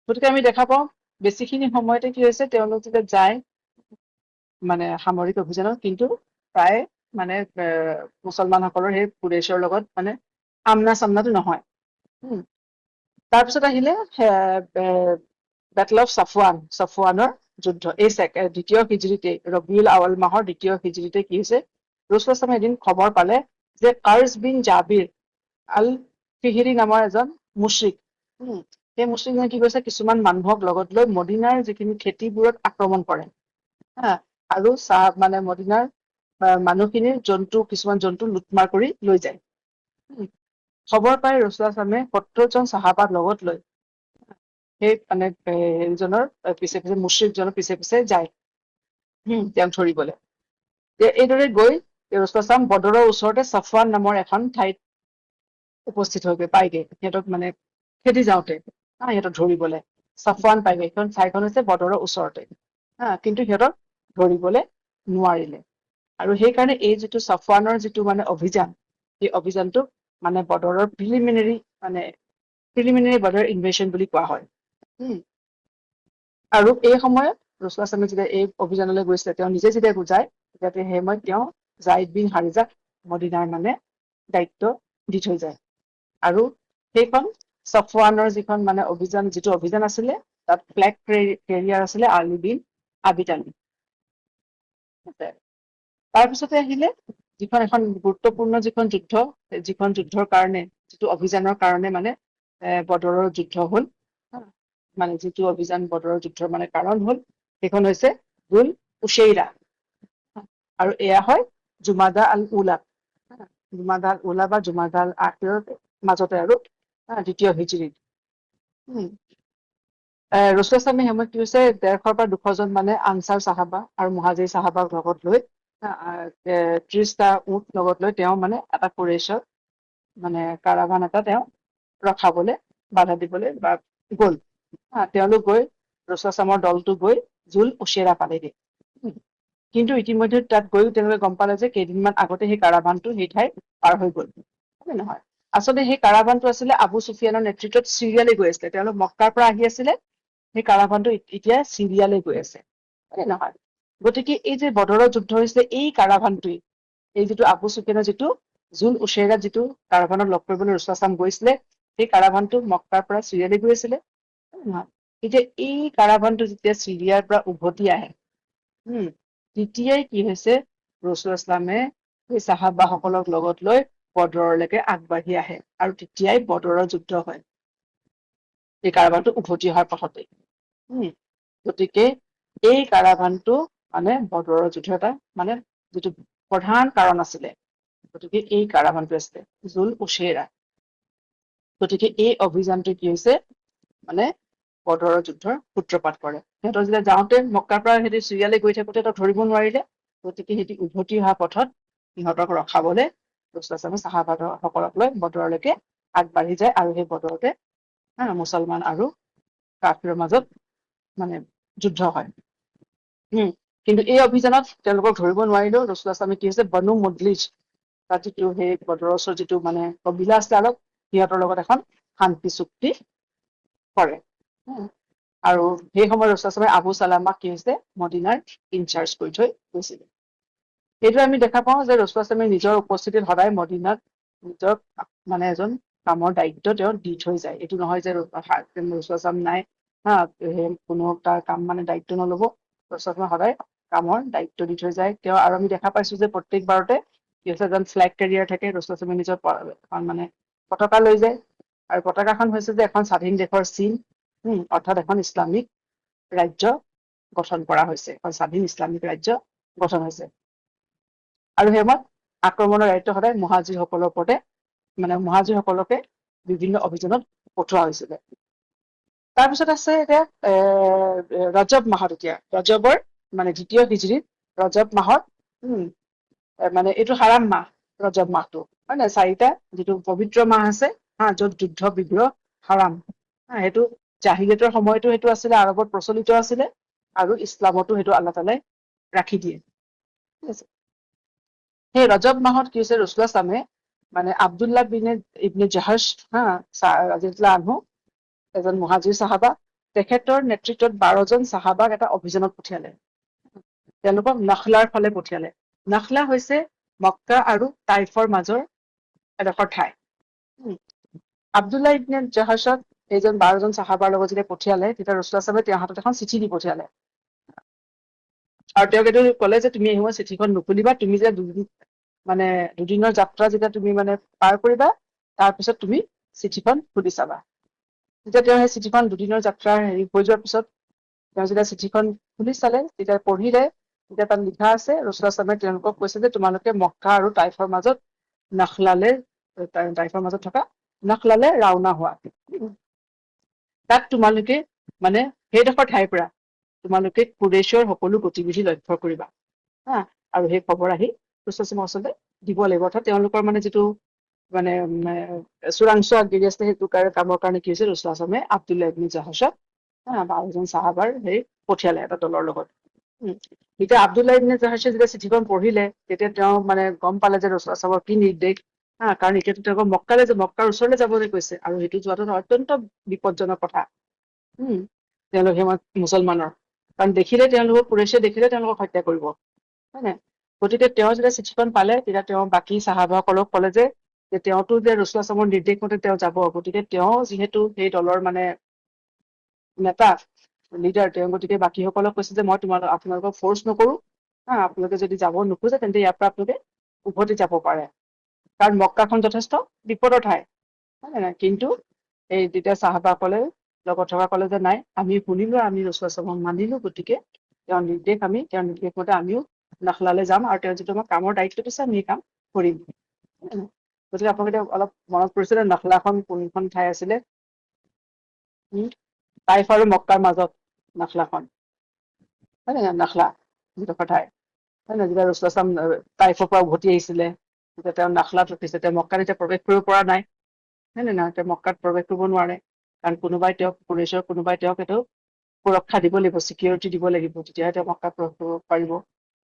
গতিকে আমি দেখা পাওঁ বেছিখিনি সময়তে কি হৈছে, তেওঁলোক যেতিয়া যায় মানে সামৰিক অভিযানত, কিন্তু প্ৰায় মানে মুছলমানসকলৰ সেই কুৰেইছৰ লগত মানে আমনা চামনাটো নহয়। তাৰপিছত আহিলে বেটল অফ ছফৱানৰ যুদ্ধ। এই দ্বিতীয় হিজৰীতে ৰবিউল আউ্বাল মাহৰ দ্বিতীয় হিজৰীতে কি হৈছে, ৰাছুলুল্লাহে এদিন খবৰ পালে যে কাৰ্জ বিন জাবিৰ আল ফিহিৰি নামৰ এজন মুশ্ৰিক, সেই মুছলিমে কি কৰিছে, কিছুমান মানুহক লগত লৈ মদিনাৰ যিখিনি খেতিবোৰত আক্ৰমণ কৰে। আৰু মানে মদিনাৰ মানুহখিনিৰ কিছুমান জন্তু লুটমাৰ কৰি লৈ যায়। খবৰ পাই ৰাছুলুল্লাহে 70জন চাহাবাক লগত লৈ সেই মানে হেৰিজনৰ মুশ্ৰিকজনৰ পিছে যায় তেওঁক ধৰিবলৈ। এইদৰে গৈ ৰাছুলুল্লাহ বদৰৰ ওচৰতে ছফৱান নামৰ এখন ঠাইত উপস্থিত হৈ পাইগে, সিহঁতক মানে খেদি যাওঁতে সিহঁতক ধৰিবলৈ ছফৱান পাইগে। সেইখন ঠাইখন হৈছে বদৰৰ ওচৰতে। কিন্তু সিহঁতক ধৰিবলৈ নোৱাৰিলে। আৰু সেইকাৰণে এই যিটো ছফৱানৰ যিটো মানে অভিযান, সেই অভিযানটোক মানে বদৰৰ প্ৰিলিমিনেৰী বদৰ ইনভেশন বুলি কোৱা হয়। আৰু এই সময়ত ৰসুল আসলামে যেতিয়া এই অভিযানলৈ গৈছিলে তেওঁ নিজে যেতিয়া বুজায় তেতিয়া সেই সময়ত তেওঁ জাইদ বিন হাৰিজাক মদিনাৰ মানে দায়িত্ব দি থৈ যায় আৰু সেইখন ছফৱানৰ যিখন মানে অভিযান যিটো অভিযান আছিলে তাত ফ্লেগ কেৰিয়াৰ আছিলে আলী বিন আবি তালিব। তাৰপিছতে আহিলে যিখন এখন গুৰুত্বপূৰ্ণ যিখন যুদ্ধৰ কাৰণে যিটো অভিযানৰ কাৰণে মানে বদৰৰ যুদ্ধ হল মানে যিটো অভিযান বদৰৰ যুদ্ধৰ মানে কাৰণ হল সেইখন হৈছে দুল উছেইৰা আৰু এয়া হয় জুমাদা আল উলা জুমাদা আল উলা বা জুমাদা আল আখিৰৰ মাজতে আৰু দ্বিতীয় হিজৰীত ৰসুল আসলামে সময়ত কি হৈছে 150 পৰা 200 মানে আনচাৰ চাহাবা আৰু মুহাজিৰ চাহাবাক লগত লৈ 30টা উট লগত লৈ তেওঁ মানে এটা কুৰেশ্বত মানে কাৰাভান এটা তেওঁ ৰখাবলৈ বাধা দিবলৈ বা গ'ল তেওঁলোক গৈ ৰসুল আসলামৰ দলটো গৈ জুল উছেৰা পালেগে কিন্তু ইতিমধ্যে তাত গৈও তেওঁলোকে গম পালে যে কেইদিনমান আগতে সেই কাৰাভানটো সেই ঠাই পাৰ হৈ গ'ল নহয় আচলতে সেই কাৰাভানটো আছিলে আবু চুফিয়ানৰ নেতৃত্বত চিৰিয়ালৈ গৈ আছিলে তেওঁলোক মক্কাৰ পৰা আহি আছিলে সেই কাৰাভানটো এতিয়া চিৰিয়ালৈ গৈ আছে নহয় গতিকে এই যে বদৰৰ যুদ্ধ হৈছিলে এই কাৰাভানটোৱে এই যিটো আবু চুফিয়ানৰ যিটো জুল উছেৰাত যিটো কাৰাভানত লগ কৰিবলৈ ৰসুল আসলাম গৈছিলে সেই কাৰাভানটো মক্কাৰ পৰা চিৰিয়ালৈ গৈ আছিলে নহয় এতিয়া এই কাৰাভানটো যেতিয়া চিৰিয়াৰ পৰা উভতি আহে তেতিয়াই কি হৈছে ৰসুল আসলামে সেই চাহাবাসকলক লগত লৈ বদৰলৈকে আগবাঢ়ি আহে আৰু তেতিয়াই বদৰৰ যুদ্ধ হয় এই কাৰাভানটো উভতি অহাৰ পথতেই গতিকে এই কাৰাভানটো মানে বদৰৰ যুদ্ধ এটা মানে যিটো প্ৰধান কাৰণ আছিলে গতিকে এই কাৰাভানটো আছিলে জুল উছেৰা গতিকে এই অভিযানটো কি হৈছে মানে বদৰৰ যুদ্ধৰ সূত্ৰপাত কৰে সিহঁতৰ যেতিয়া যাওঁতে মক্কাৰ পৰা সিহঁতি চিৰিয়ালৈ গৈ থাকোতে ধৰিব নোৱাৰিলে গতিকে সিহঁতি উভতি অহা পথত সিহঁতক ৰখাবলৈ ৰসুল আসলামে চাহাবাসকলক লৈ বদৰলৈকে আগবাঢ়ি যায় আৰু সেই বদৰতে মুছলমান আৰু কাফিৰৰ মাজত মানে যুদ্ধ হয় কিন্তু এই অভিযানত তেওঁলোকক ধৰিব নোৱাৰিলেও ৰসুল আসলামে কি হৈছে বনু মুদলিজ তাত যিটো সেই বদৰৰ ওচৰত যিটো মানে কবিলা আছিলে অলপ সিহঁতৰ লগত এখন শান্তি চুক্তি কৰে আৰু সেই সময়ত ৰসুল আসলামে আবু চালামাক কি হৈছে মদিনাৰ ইনচাৰ্জ কৰি থৈ গৈছিলে সেইটো আমি দেখা পাওঁ যে ৰসুল আসলামে নিজৰ উপস্থিতিত সদায় মদিনাত নিজৰ মানে এজন কামৰ দায়িত্ব তেওঁ দি থৈ যায় এইটো নহয় যে ৰসুল আসলাম নাই কোনো তাৰ কাম মানে দায়িত্ব নলব ৰসুল আসলামে সদায় কামৰ দায়িত্ব দি থৈ যায় তেওঁ আৰু আমি দেখা পাইছো যে প্ৰত্যেকবাৰতে কি হৈছে এজন ফ্লেগ কেৰিয়াৰ থাকে ৰসুল আসলামে নিজৰ মানে পতাকা লৈ যায় আৰু পতাকাখন হৈছে যে এখন স্বাধীন দেশৰ চিন অৰ্থাৎ এখন ইছলামিক ৰাজ্য গঠন কৰা হৈছে এখন স্বাধীন ইছলামিক ৰাজ্য গঠন হৈছে আৰু সেই সময়ত আক্ৰমণৰ দায়িত্ব সদায় মুহাজিৰসকলৰ ওপৰতে মানে মুহাজিৰসকলকে বিভিন্ন অভিযানত পঠোৱা হৈছিলে তাৰপিছত আছে এতিয়া ৰজব মাহত এতিয়া ৰজবৰ মানে দ্বিতীয় হিজৰীত ৰজব মাহত মানে এইটো হাৰাম মাহ ৰজব মাহটো হয় নাই 4টা যিটো পবিত্ৰ মাহ আছে য'ত যুদ্ধ বিগ্ৰহ হাৰাম সেইটো জাহিলিয়তৰ সময়তো সেইটো আছিলে আৰবত প্ৰচলিত আছিলে আৰু ইছলামতো সেইটো আল্লাহ তাআলাই ৰাখি দিয়ে ঠিক আছে সেই ৰজব মাহত কি হৈছে ৰসুল আসলামে মানে আব্দুল্লাহ ইবনে জাহাজ ৰাদিয়াল্লাহু আনহু এজন মুহাজিৰ চাহাবা তেখেতৰ নেতৃত্বত 12 জন চাহাবাক এটা অভিযানত পঠিয়ালে তেওঁলোকক নখলাৰ ফালে পঠিয়ালে নখলা হৈছে মক্কা আৰু তাইফৰ মাজৰ এডোখৰ ঠাই আব্দুল্লাহ ইবনে জাহাজক এইজন 12 জন চাহাবাৰ লগত যেতিয়া পঠিয়ালে তেতিয়া ৰসুল আসলামে তেওঁৰ হাতত এখন চিঠি দি পঠিয়ালে আৰু তেওঁক এইটো ক'লে যে তুমি এই সময়ত চিঠিখন নুখুলিবা তুমি যে দুদিনৰ যাত্ৰা যেতিয়া তুমি মানে পাৰ কৰিবা তাৰপিছত তুমি চিঠিখন খুলি চাবা যেতিয়া তেওঁ সেই চিঠিখন দুদিনৰ যাত্ৰাৰ হৈ যোৱাৰ পিছত তেওঁ যেতিয়া চিঠিখন খুলি চালে তেতিয়া পঢ়িলে তেতিয়া তাত লিখা আছে ৰসুল আসলামে তেওঁলোকক কৈছে যে তোমালোকে মক্কা আৰু তাইফৰ মাজত তাইফৰ মাজত থকা নখলালে ৰাওনা হোৱা তাত তোমালোকে মানে সেইডোখৰ ঠাইৰ পৰা তোমালোকে কুৰেশ্বৰ সকলো গতিবিধি লক্ষ্য কৰিবা আৰু সেই খবৰ আহি ৰসুল আসলামক আচলতে দিব লাগিব অৰ্থাৎ তেওঁলোকৰ মানে যিটো মানে চোৰাংচোৱা আগেৰি আছে সেইটো কামৰ কাৰণে কি হৈছে ৰসুল আসলামে আব্দুল্লাহ ইবনে জাহাজক 12 জন চাহাবাৰ পঠিয়ালে এটা দলৰ লগত এতিয়া আব্দুল্লাহ ইবনে জাহাজে যেতিয়া চিঠিখন পঢ়িলে তেতিয়া তেওঁ মানে গম পালে যে ৰসুল আসলামৰ কি নিৰ্দেশ কাৰণ এতিয়াতো তেওঁলোকক মক্কাৰ ওচৰলৈ যাবলৈ কৈছে আৰু সেইটো যোৱাটো অত্যন্ত বিপদজনক কথা তেওঁলোকে মুছলমানৰ কাৰণ দেখিলে তেওঁলোকক কুৰেশে দেখিলে তেওঁলোকক হত্যা কৰিব, হয় নাই? গতিকে তেওঁ যেতিয়া চিঠিখন পালে তেতিয়া তেওঁ বাকী চাহাবাসকলক ক'লে যে তেওঁতো যে ৰাছূলুল্লাহ সাল্লাল্লাহু আলাইহি নিৰ্দেশ মতে তেওঁ যাব, গতিকে তেওঁ যিহেতু সেই দলৰ মানে নেতা লিডাৰ, তেওঁ গতিকে বাকীসকলক কৈছে যে মই আপোনালোকক ফ'ৰ্চ নকৰো, আপোনালোকে যদি যাব নোখোজে তেন্তে ইয়াৰ পৰা আপোনালোকে উভতি যাব পাৰে, কাৰণ মক্কাখন যথেষ্ট বিপদৰ ঠাই, হয় নাই? কিন্তু এই তেতিয়া চাহাবাসকলে লগত থকা ক'লে যে নাই, আমি শুনিলো, আমি ৰাছূলুল্লাহ সাল্লাল্লাহু আলাইহি মানিলো, গতিকে তেওঁৰ নিৰ্দেশ মতে আমিও নাখলালৈ যাম, আৰু তেওঁ যিটো আমাৰ কামৰ দায়িত্ব দিছে আমি এই কাম কৰিম। গতিকে আপোনালোকে অলপ মনত পৰিছিলে নাখলাখন কোনখন ঠাই আছিলে? তাইফ আৰু মক্কাৰ মাজত নাখলাখন, হয় নাই? নাখলা যিডোখৰ ঠাই, হয় নাই? যেতিয়া ৰাছূলুল্লাহ সাল্লাল্লাহু তাইফৰ পৰা উভতি আহিছিলে তেতিয়া তেওঁ নাখলাত ৰখিছে, তেওঁ মক্কাত এতিয়া প্ৰৱেশ কৰিব পৰা নাই, হয় নে নহয়? তেওঁ মক্কাত প্ৰৱেশ কৰিব নোৱাৰে, কাৰণ কুৰেশৰ কোনোবাই তেওঁক এইটো সুৰক্ষা দিব লাগিব, চিকিউৰিটি দিব লাগিব, তেতিয়াহে তেওঁ মক্কাত প্ৰৱেশ কৰিব পাৰিব।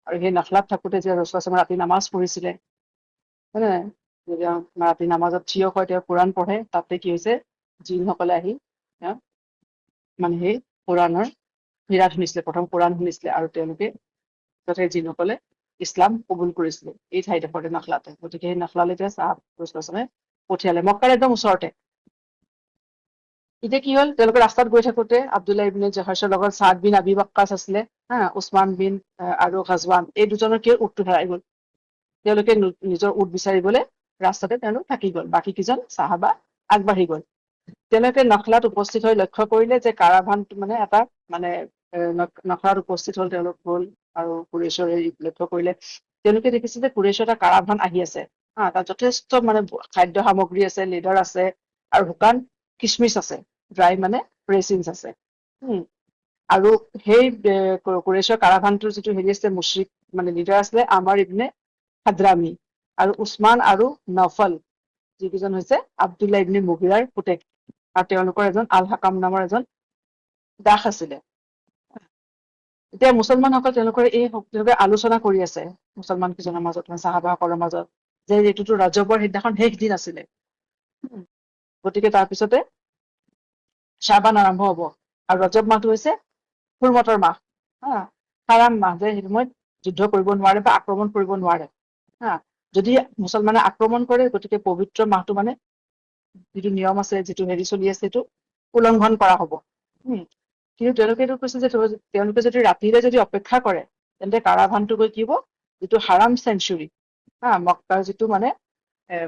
আৰু সেই নাখলাত থাকোতে যে ৰাছূলুল্লাহ সাল্লাল্লাহু ৰাতি নামাজ পঢ়িছিলে, হয় নে নাই? যেতিয়া ৰাতি নামাজত থিয় হৈ তেওঁ কোৰাণ পঢ়ে, তাতে কি হৈছে, জিনসকলে আহি তেওঁ মানে সেই কোৰাণৰ হীৰা শুনিছিলে, প্ৰথম কোৰাণ শুনিছিলে, আৰু তেওঁলোকে তথাপি জিনসকলে ইছলাম কবুল কৰিছিলে এই ঠাইডোখৰতে নাখলাতে। গতিকে সেই নাখলালৈ এতিয়া ৰাছূলুল্লাহ পঠিয়ালে, মক্কাৰ একদম ওচৰতে। এতিয়া কি হ'ল, তেওঁলোকে ৰাস্তাত গৈ থাকোতে আব্দুল্লাহ ইবনে জাহাছৰ লগত ছাদ বিন আবি ৱাক্কাছ আছিলে, উছমান বিন আৰু গাজৱান, এই দুজনৰ কি উটটো হেৰাই গ'ল। তেওঁলোকে নিজৰ উট বিচাৰিবলৈ ৰাস্তাতে তেওঁলোক থাকি গ'ল, বাকী কেইজন চাহাবা আগবাঢ়ি গ'ল। তেওঁলোকে নখলাত উপস্থিত হৈ লক্ষ্য কৰিলে যে কাৰাভানটো মানে এটা মানে নখলাত উপস্থিত হ'ল, তেওঁলোক গ'ল আৰু কুৰেশৰ লক্ষ্য কৰিলে, তেওঁলোকে দেখিছে যে কুৰেশৰ এটা কাৰাভান আহি আছে, তাত যথেষ্ট মানে খাদ্য সামগ্ৰী আছে, লিডাৰ আছে, আৰু শুকান কিচমিচ আছে, ড্ৰাই মানে ৰেচিনছ আছে। আৰু সেই কুৰেশৰ কাৰাভানটোৰ যিটো হেৰি আছিলে, মুশ্ৰিক মানে লিডাৰ আছিলে আমাৰ ইবনে হাদ্ৰামি, আৰু উছমান আৰু নফল, যিকেইজন হৈছে আব্দুল্লাহ ইবনে মুগিৰাৰ পুতেক, আৰু তেওঁলোকৰ এজন আল হাকাম নামৰ এজন দাস আছিলে। এতিয়া মুছলমানসকল তেওঁলোকে আলোচনা কৰি আছে মুছলমান কেইজনৰ মাজত, চাহাবাসকলৰ মাজত, যে এইটোতো ৰজবৰ সিদিনাখন শেষ দিন আছিলে, গতিকে তাৰপিছতে শ্বাবান আৰম্ভ হব, আৰু ৰজব মাহটো হৈছে হুৰমতৰ মাহ, হাৰাম মাহ, যে সেইটো সময়ত যুদ্ধ কৰিব নোৱাৰে বা আক্ৰমণ কৰিব নোৱাৰে। যদি মুছলমানে আক্ৰমণ কৰে, গতিকে পবিত্ৰ মাহটো মানে যিটো নিয়ম আছে, যিটো হেৰি চলি আছে, সেইটো উলংঘন কৰা হব। কিন্তু তেওঁলোকে এইটো কৈছে যে তেওঁলোকে যদি ৰাতিলে যদি অপেক্ষা কৰে, তেন্তে কাৰাভানটো গৈ কি হব, যিটো হাৰাম চেঞ্চুৰী, মক্কাৰ যিটো মানে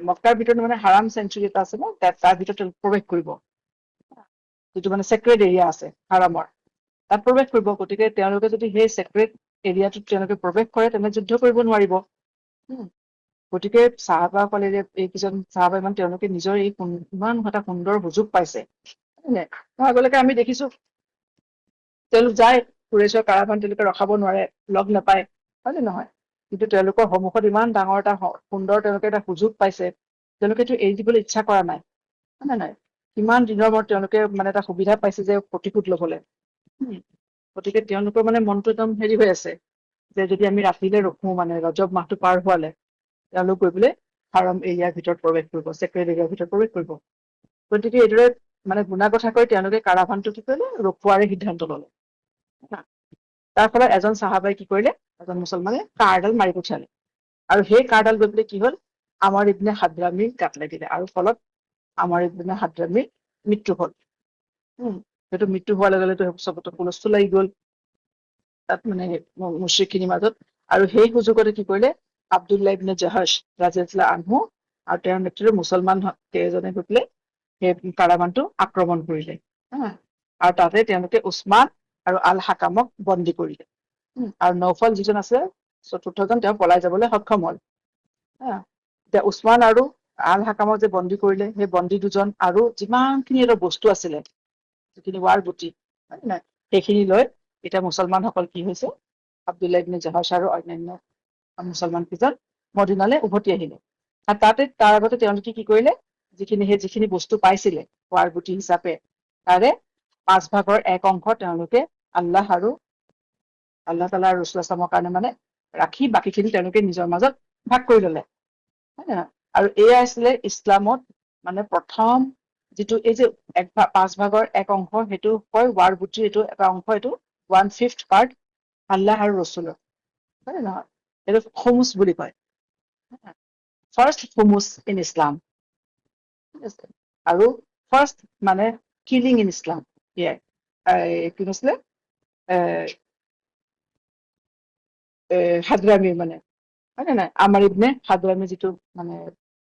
মক্কাৰ ভিতৰত মানে হাৰাম চেঞ্চুৰী এটা আছে ন, তাৰ ভিতৰত প্ৰৱেশ কৰিব, যিটো মানে চেক্ৰেড এৰিয়া আছে হাৰামৰ, তাত প্ৰৱেশ কৰিব। গতিকে তেওঁলোকে যদি সেই চেক্ৰেড এৰিয়াটোত তেওঁলোকে প্ৰৱেশ কৰে, তেন্তে যুদ্ধ কৰিব নোৱাৰিব। গতিকে চাহাবাসকলে এইকেইজন চাহাবা ইমান তেওঁলোকে নিজৰ ইমান এটা সুন্দৰ সুযোগ পাইছে, আগলৈকে আমি দেখিছো তেওঁলোক যায়, কুৰেশৰ কাৰাভান তেওঁলোকে ৰখাব নোৱাৰে, লগ নাপায়, হয় নে নহয়? কিন্তু তেওঁলোকৰ সন্মুখত ইমান ডাঙৰ এটা সুন্দৰ তেওঁলোকে এটা সুযোগ পাইছে, তেওঁলোকেতো এৰি দিবলৈ ইচ্ছা কৰা নাই, হয় নে নাই? কিমান দিনৰ মূৰত তেওঁলোকে মানে এটা সুবিধা পাইছে যে প্ৰতিশোধ লবলৈ। গতিকে তেওঁলোকৰ মানে মনটো একদম হেৰি হৈ আছে, যে যদি আমি ৰাতিলে ৰখো, মানে ৰজব মাহটো পাৰ হোৱালে, তেওঁলোক গৈ পেলাই হাৰাম এৰিয়াৰ ভিতৰত প্ৰৱেশ কৰিব, চেক্ৰেড এৰিয়াৰ ভিতৰত প্ৰৱেশ কৰিব। গতিকে এইদৰে মানে গুণা কথা কৈ তেওঁলোকে কাৰাভানটো কি কৰিলে, ৰখুৱাৰে সিদ্ধান্ত ললে। তাৰ ফলত এজন চাহাবাই কি কৰিলে, এজন মুছলমানে কাঁড়ডাল মাৰি পঠিয়ালে, আৰু সেই কাঁড়ডাল গৈ পেলাই কি হল, আমাৰ ইবনে হাদ্ৰামিৰ গাত লাগিলে, আৰু ফলত আমাৰ ইবনে হাদ্ৰামিৰ মৃত্যু হল। সেইটো মৃত্যু হোৱাৰ লগে লগে চবতে হুলস্থুল লাগি গল তাত, মানে মুশ্ৰিকখিনিৰ মাজত। আৰু সেই সুযোগতে কি কৰিলে, আব্দুল্লাহ ইবনে জাহাছ ৰাদিয়াল্লাহু আনহু আৰু তেওঁৰ নেতৃত্বত মুছলমান কেইজনে গৈ পেলাই সেই কাৰাভানটো আক্ৰমণ কৰিলে, আৰু তাতে তেওঁলোকে উছমান আৰু আল হাকামক বন্দী কৰিলে, আৰু নৌফল যিজন আছে চতুৰ্থজন, তেওঁ পলাই যাবলৈ সক্ষম হল। এতিয়া উছমান আৰু আল হাকামক যে বন্দী কৰিলে, সেই বন্দী দুজন আৰু যিমানখিনি বস্তু আছিলে, যিখিনি ৱাৰ গুটি, সেইখিনি লৈ এতিয়া মুছলমানসকল কি হৈছে, আব্দুল্লাহ ইবনে জাহাছ আৰু অন্যান্য মুছলমান কেইজন মদিনালৈ উভতি আহিলে। আৰু তাৰ আগতে তেওঁলোকে কি কৰিলে, যিখিনি বস্তু পাইছিলে ৱাৰ গুটি হিচাপে, তাৰে 5/1 অংশ তেওঁলোকে আল্লাহ তাআলা আৰু ৰাছূলুল্লাহৰ কাৰণে মানে ৰাখি, বাকীখিনি তেওঁলোকে নিজৰ মাজত ভাগ কৰি ললে, হয় নে নহয়? আৰু এয়া আছিলে ইছলামত মানে প্ৰথম যিটো এই যে 5/1 অংশ, সেইটো হয় ৱাৰ গুটিৰ এইটো এটা অংশ, এইটো 1/5 পাৰ্ট আল্লাহ আৰু ৰচুলৰ, হয় নে নহয়? এইটো খুমুচ বুলি কয়, ফাৰ্ষ্ট খুমুচ ইন ইছলাম, ঠিক আছে। আৰু ফাৰ্ষ্ট মানে কিলিং ইন ইছলাম, কি কৈছিলে হাদ্ৰামি, মানে হয় নে নাই, আমাৰ ইবনে হাদ্ৰামি যিটো মানে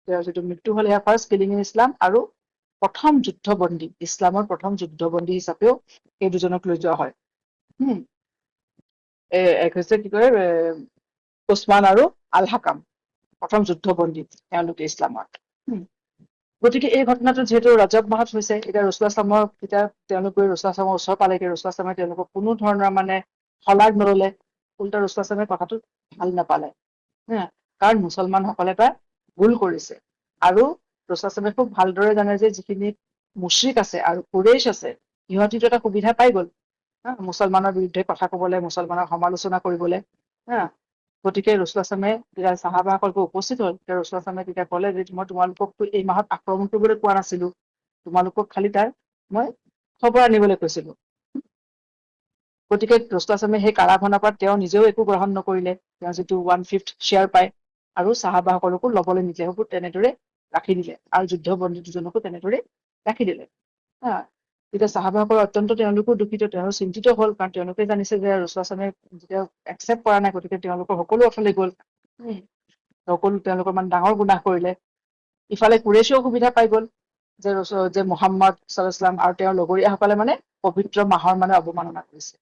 তেওঁৰ যিটো মৃত্যু হ'ল, সেয়া ফাৰ্ষ্ট কিলিং ইন ইছলাম। আৰু প্ৰথম যুদ্ধবন্দী, ইছলামৰ প্ৰথম যুদ্ধবন্দী হিচাপেও এই দুজনক লৈ যোৱা হয়। এক হৈছে কি কয় উছমান আৰু আল হাকাম, প্ৰথম যুদ্ধবন্দী তেওঁলোকে ইছলামৰ। গতিকে এই ঘটনাটো যিহেতু ৰজব মাহত হৈছে, এতিয়া ৰচুলাছলামৰ এতিয়া তেওঁলোকে ৰচুলাছলামৰ ওচৰ পালেগে, ৰচুলাছলামে তেওঁলোকক কোনো ধৰণৰ মানে শলাগ নললে, উল্টা ৰচুলাছলামে কথাটো ভাল নাপালে, কাৰণ মুছলমানসকলে এটা ভুল কৰিছে। আৰু ৰচুলাছলামে খুব ভালদৰে জানে যে যিখিনি মুশ্ৰিক আছে আৰু কুৰেইশ আছে, সিহঁতিটো এটা সুবিধা পাই গ'ল মুছলমানৰ বিৰুদ্ধে কথা কবলৈ, মুছলমানৰ সমালোচনা কৰিবলৈ, গতিকে ৰচুলাছলামে যেতিয়া চাহাবাসকলক উপস্থিত হ'ল, তেতিয়া ৰচুলাছলামে তেতিয়া ক'লে যে মই তোমালোককতো এই মাহত আক্ৰমণ কৰিবলৈ কোৱা নাছিলো, তোমালোকক খালি তাৰ মই খবৰ আনিবলৈ কৈছিলো। গতিকে ৰচুলাছলামে সেই কাৰাখনৰ পৰা তেওঁ নিজেও একো গ্ৰহণ নকৰিলে, তেওঁ যিটো 1/5 শ্বেয়াৰ পায়, আৰু চাহাবাসকলকো ল'বলৈ নিদিলে, সেইবোৰ তেনেদৰে ৰাখি দিলে, আৰু যুদ্ধবন্দী দুজনকো তেনেদৰে ৰাখি দিলে। তেতিয়া চাহাবাসকল অত্যন্ত তেওঁলোকো দুখিত, তেওঁ চিন্তিত হ'ল, কাৰণ তেওঁলোকে জানিছে যে ৰচুলাছলামে যেতিয়া একচেপ্ট কৰা নাই, গতিকে তেওঁলোকৰ সকলো অথলে গ'ল, সকলো তেওঁলোকৰ মানে ডাঙৰ গুনাহ কৰিলে। ইফালে কুৰেইশেও সুবিধা পাই গ'ল যে মুহাম্মদ ছাল্লাল্লাহু আৰু তেওঁৰ লগৰীয়াসকলে মানে পবিত্ৰ মাহৰ মানে অৱমাননা কৰিছে,